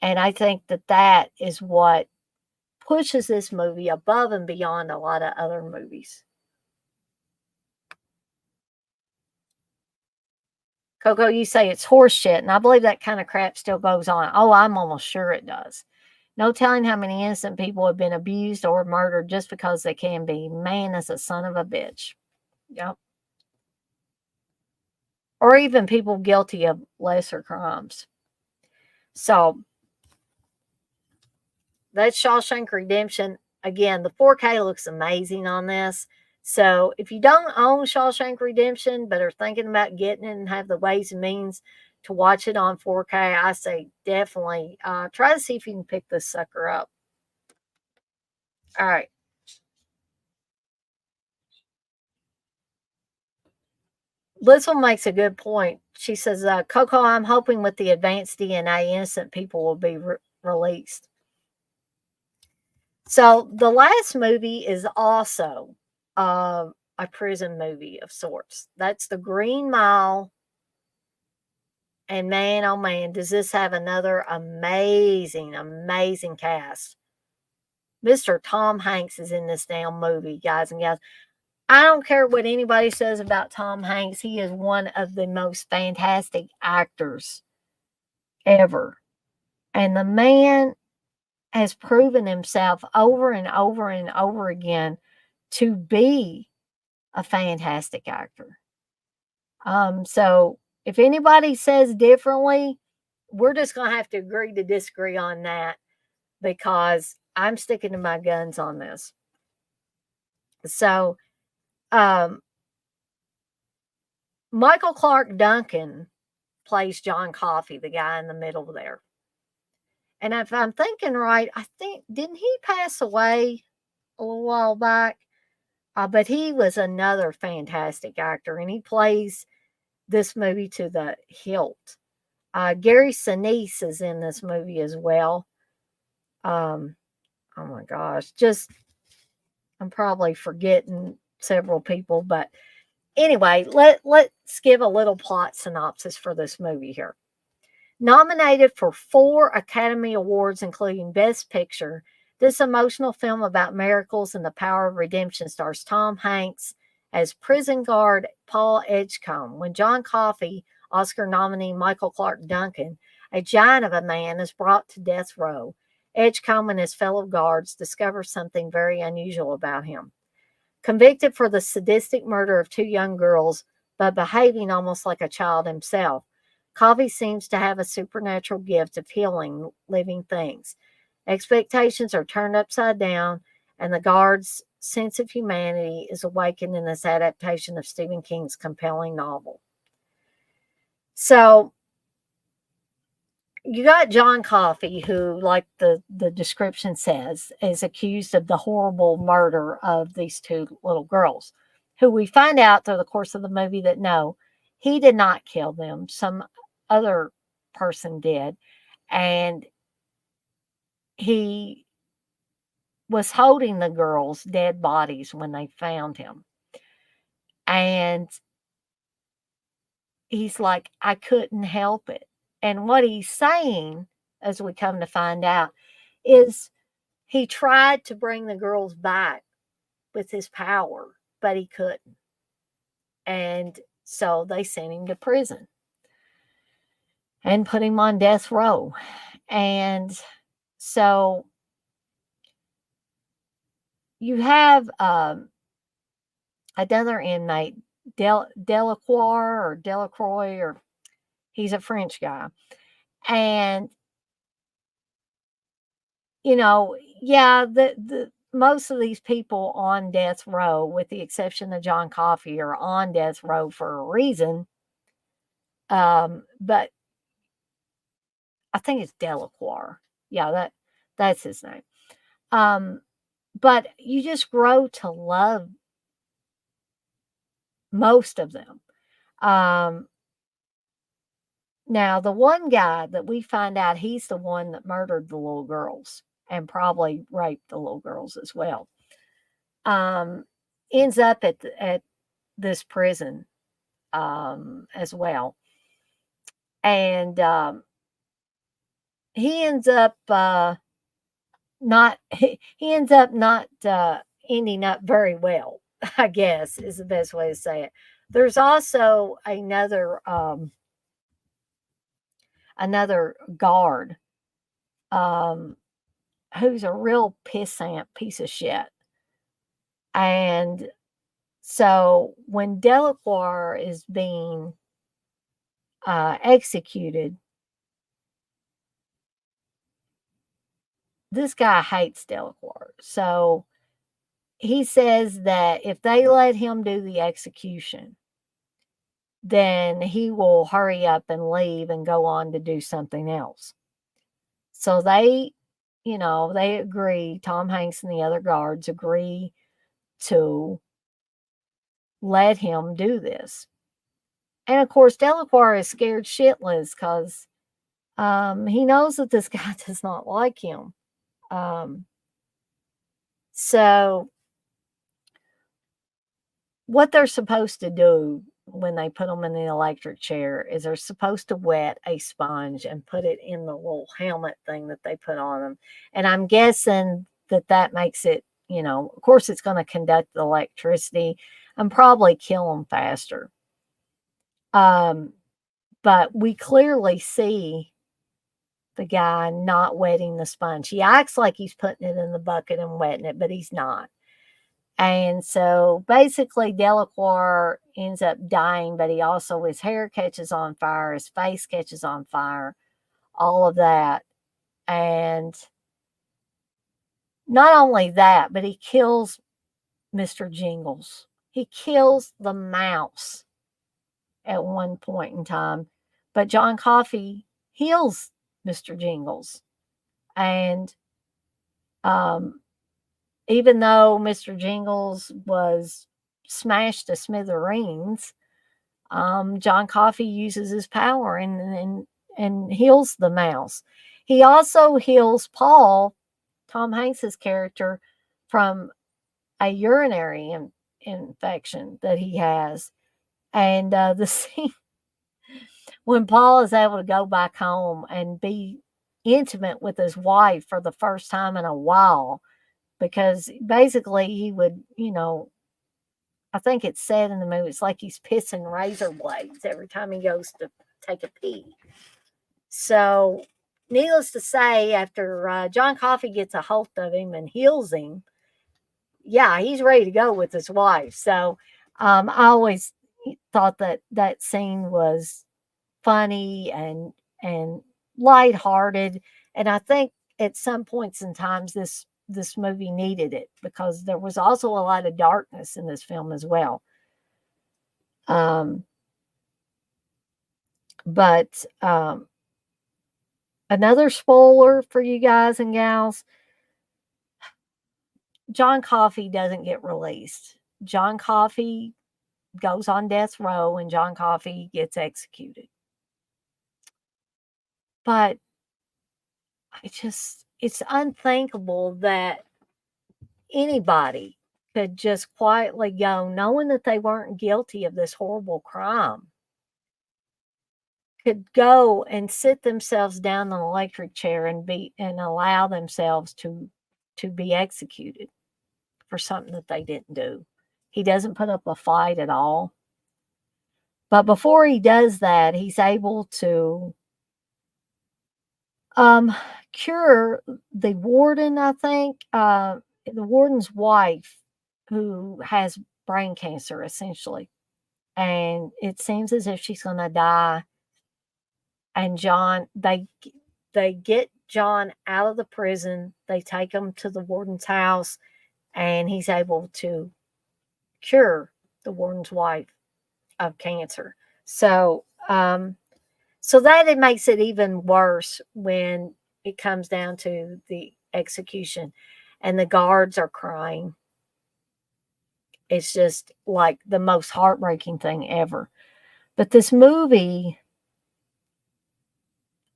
And I think that that is what pushes this movie above and beyond a lot of other movies. Coco, you say it's horse shit, and I believe that kind of crap still goes on. Oh, I'm almost sure it does. No telling how many innocent people have been abused or murdered just because they can be. Man is a son of a bitch. Yep. Or even people guilty of lesser crimes. So that's Shawshank Redemption. Again, the 4K looks amazing on this. So if you don't own Shawshank Redemption but are thinking about getting it and have the ways and means to watch it on 4K, I say definitely try to see if you can pick this sucker up. All right. Lizzle makes a good point. She says, Coco, I'm hoping with the advanced DNA, innocent people will be released. So the last movie is also a prison movie of sorts. That's The Green Mile. And man, oh man, does this have another amazing, amazing cast. Mr. Tom Hanks is in this damn movie, guys and gals. I don't care what anybody says about Tom Hanks. He is one of the most fantastic actors ever. And the man has proven himself over and over and over again to be a fantastic actor. So if anybody says differently, we're just going to have to agree to disagree on that because I'm sticking to my guns on this. So, Michael Clark Duncan plays John Coffey, the guy in the middle there. And if I'm thinking right, I think, didn't he pass away a little while back? But he was another fantastic actor, and he plays this movie to the hilt. Gary Sinise is in this movie as well. Oh my gosh, just I'm probably forgetting several people, but anyway, let's give a little plot synopsis for this movie here. Nominated for 4 Academy Awards, including Best Picture, this emotional film about miracles and the power of redemption stars Tom Hanks as prison guard Paul Edgecombe. When John Coffey, Oscar nominee Michael Clark Duncan, a giant of a man, is brought to death row, Edgecombe and his fellow guards discover something very unusual about him. Convicted for the sadistic murder of 2 young girls, but behaving almost like a child himself, Coffey seems to have a supernatural gift of healing living things. Expectations are turned upside down, and the guard's sense of humanity is awakened in this adaptation of Stephen King's compelling novel. So, you got John Coffey, who, like the description says, is accused of the horrible murder of these 2 little girls, who we find out through the course of the movie that no, he did not kill them. Some other person did. And he was holding the girls' dead bodies when they found him. And he's like, I couldn't help it. And what he's saying, as we come to find out, is he tried to bring the girls back with his power, but he couldn't. And so they sent him to prison and put him on death row. And so you have another inmate, Delacroix or Delacroix, or he's a French guy. And, you know, yeah, the most of these people on death row, with the exception of John Coffey, are on death row for a reason. But I think it's Delacroix. Yeah, that's his name. But you just grow to love most of them. Um, Now, the one guy that we find out he's the one that murdered the little girls and probably raped the little girls as well, um, ends up at this prison as well. And he ends up not he ends up not ending up very well, I guess is the best way to say it. There's also another guard um, who's a real pissant piece of shit. And so when Delacroix is being executed, this guy hates Delacroix. So he says that if they let him do the execution, then he will hurry up and leave and go on to do something else. So they agree, Tom Hanks and the other guards agree to let him do this. And of course, Delacroix is scared shitless because he knows that this guy does not like him. Um, so, what they're supposed to do when they put them in the electric chair is they're supposed to wet a sponge and put it in the little helmet thing that they put on them. And I'm guessing that makes it, of course, it's going to conduct the electricity and probably kill them faster. But we clearly see the guy not wetting the sponge. He acts like he's putting it in the bucket and wetting it, but he's not. And so basically Delacroix ends up dying, but his hair catches on fire, his face catches on fire, all of that. And not only that, but he kills Mr. Jingles. He kills the mouse at one point in time. But John Coffey heals Mr. Jingles. And even though Mr. Jingles was smashed to smithereens, John Coffey uses his power and heals the mouse. He also heals Paul, Tom Hanks's character, from a urinary infection that he has. And the scene when Paul is able to go back home and be intimate with his wife for the first time in a while, because basically he would, I think it's said in the movie, it's like he's pissing razor blades every time he goes to take a pee. So, needless to say, after John Coffey gets a hold of him and heals him, yeah, he's ready to go with his wife. So, I always thought that scene was funny and lighthearted, and I think at some points in times this movie needed it because there was also a lot of darkness in this film as well. But another spoiler for you guys and gals, John Coffey doesn't get released. John Coffey goes on death row and John Coffey gets executed. But it's unthinkable that anybody could just quietly go, knowing that they weren't guilty of this horrible crime, could go and sit themselves down in an electric chair and allow themselves to be executed for something that they didn't do. He doesn't put up a fight at all. But before he does that, he's able to cure the warden, I think, the warden's wife, who has brain cancer, essentially. And it seems as if she's going to die. And they get John out of the prison. They take him to the warden's house, and he's able to cure the warden's wife of cancer. So, so that it makes it even worse when it comes down to the execution, and the guards are crying. It's just like the most heartbreaking thing ever. But this movie,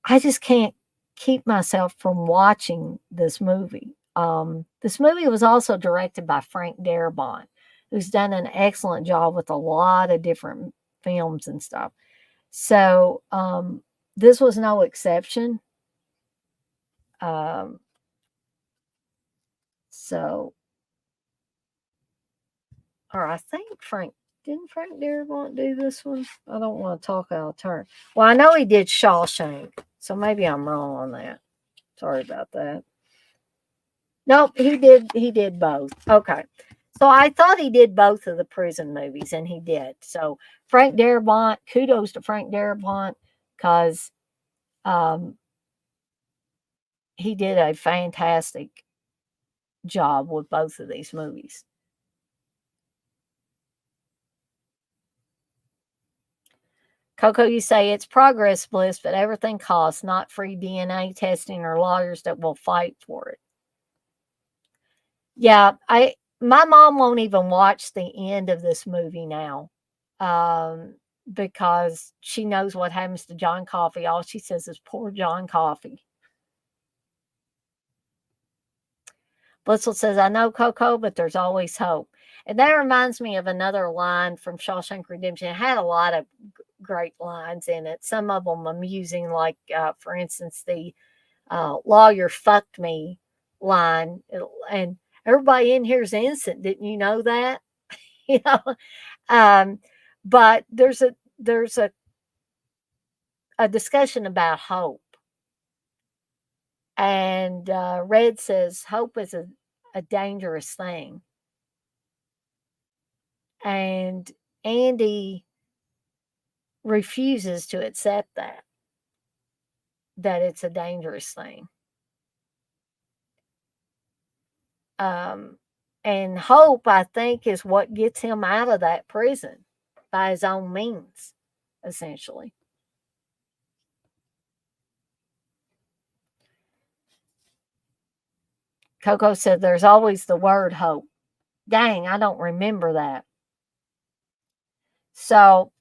I just can't keep myself from watching this movie. This movie was also directed by Frank Darabont, who's done an excellent job with a lot of different films and stuff. So this was no exception. Um, so, or I think didn't Frank Darabont do this one? I don't want to talk out of turn. Well, I know he did Shawshank, so maybe I'm wrong on that. Sorry about that. Nope, he did both. Okay. So I thought he did both of the prison movies, and he did. So Frank Darabont, kudos to Frank Darabont, because um, he did a fantastic job with both of these movies. Coco, you say it's progress bliss, but everything costs, not free DNA testing or lawyers that will fight for it. Yeah, my mom won't even watch the end of this movie now. Um, because she knows what happens to John Coffey. All she says is poor John Coffey. Blissel says, I know Coco, but there's always hope. And that reminds me of another line from Shawshank Redemption. It had a lot of great lines in it, some of them amusing, like, for instance, the lawyer fucked me line. And everybody in here is innocent. Didn't you know that? you know, but there's a discussion about hope. And Red says hope is a dangerous thing. And Andy refuses to accept that it's a dangerous thing. And hope, I think, is what gets him out of that prison by his own means, essentially. Coco said there's always the word hope. Dang, I don't remember that. So,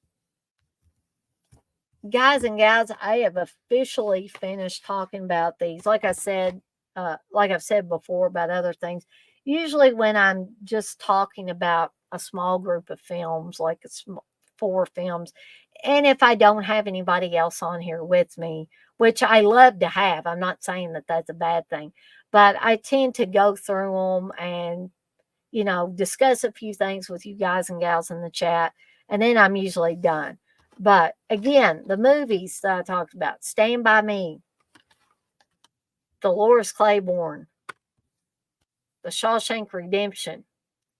guys and gals, I have officially finished talking about these. Like I've said before about other things, usually when I'm just talking about a small group of films, like four films, and if I don't have anybody else on here with me, which I love to have, I'm not saying that that's a bad thing, but I tend to go through them and discuss a few things with you guys and gals in the chat, and then I'm usually done. But again, the movies that I talked about, Stand By Me, Dolores Claiborne, The Shawshank Redemption,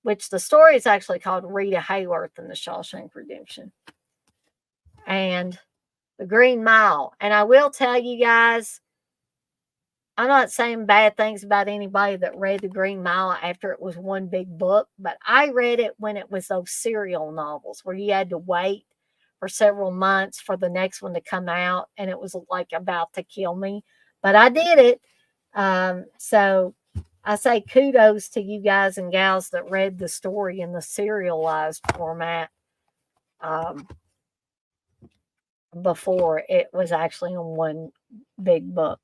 which the story is actually called Rita Hayworth and The Shawshank Redemption, and The Green Mile. And I will tell you guys, I'm not saying bad things about anybody that read The Green Mile after it was one big book, but I read it when it was those serial novels where you had to wait for several months for the next one to come out, and it was like about to kill me. But I did it. So I say kudos to you guys and gals that read the story in the serialized format before it was actually in one big book.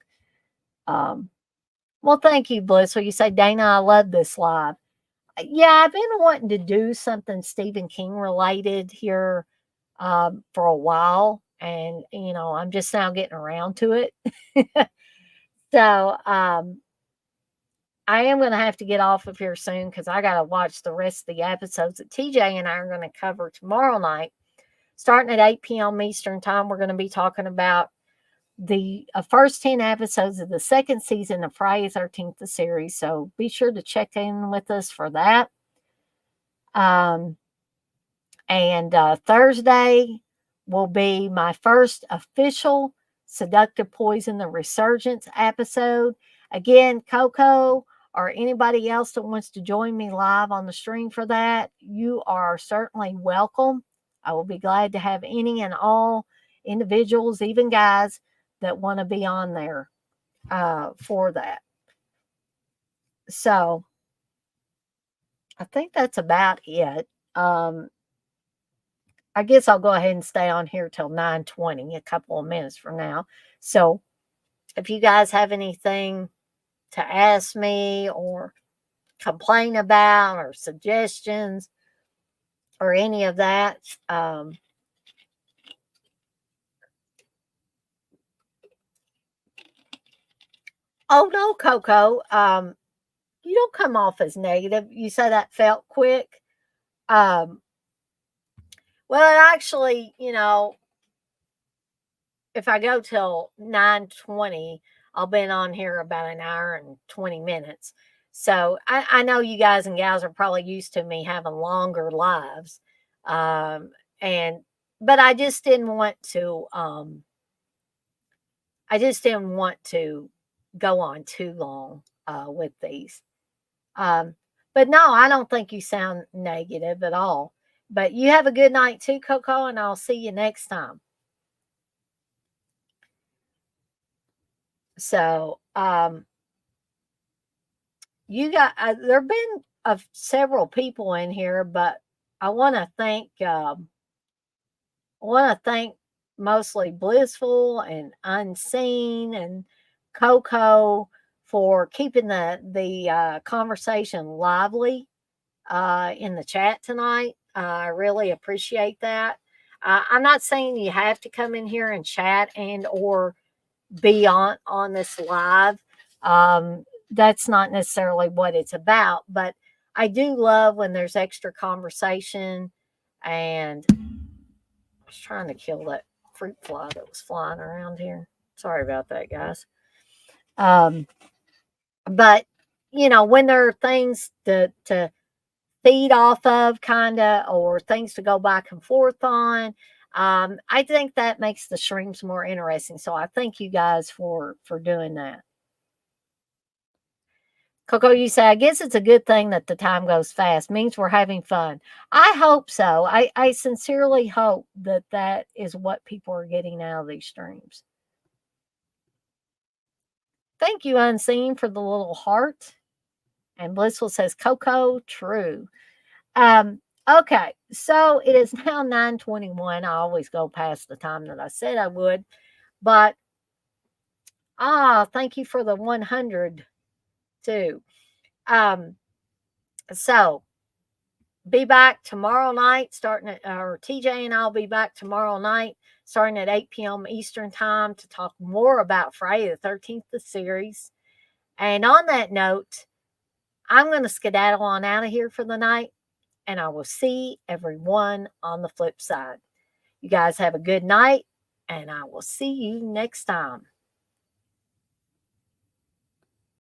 Well, thank you, Bliss. Well, you say, Dana, I love this live. Yeah, I've been wanting to do something Stephen King related here for a while. And, I'm just now getting around to it. So I am going to have to get off of here soon because I got to watch the rest of the episodes that TJ and I are going to cover tomorrow night. Starting at 8 p.m. Eastern Time, we're going to be talking about the first 10 episodes of the second season of Friday 13th, the series. So be sure to check in with us for that. And Thursday will be my first official Seductive Poison, the Resurgence episode. Again, Coco or anybody else that wants to join me live on the stream for that, you are certainly welcome. I will be glad to have any and all individuals, even guys, that want to be on there for that. So I think that's about it. I guess I'll go ahead and stay on here till 9:20, a couple of minutes from now. So if you guys have anything to ask me or complain about or suggestions or any of that, oh no, Coco, you don't come off as negative. You say that felt quick. Um, well, actually, if I go till 9:20, I'll been on here about an hour and 20 minutes. So I know you guys and gals are probably used to me having longer lives. Um, and but I just didn't want to go on too long with these. Um, but no, I don't think you sound negative at all. But you have a good night too, Coco, and I'll see you next time. So, you got there have been several people in here, but I want to thank mostly Blissful and Unseen and Coco for keeping the conversation lively in the chat tonight. I really appreciate that. I'm not saying you have to come in here and chat and or be on this live. That's not necessarily what it's about, but I do love when there's extra conversation. And I was trying to kill that fruit fly that was flying around here. Sorry about that, guys. Um, but when there are things to feed off of, kind of, or things to go back and forth on. I think that makes the streams more interesting. So I thank you guys for doing that. Coco, you say, I guess it's a good thing that the time goes fast. Means we're having fun. I hope so. I sincerely hope that that is what people are getting out of these streams. Thank you, Unseen, for the little heart. And Blissful says, Coco, true. Okay, so it is now 9:21. I always go past the time that I said I would, but thank you for the 100 too. So be back tomorrow night, starting at, or TJ and I'll be back tomorrow night, starting at 8 p.m. Eastern time to talk more about Friday the 13th, the series. And on that note, I'm going to skedaddle on out of here for the night, and I will see everyone on the flip side. You guys have a good night, and I will see you next time.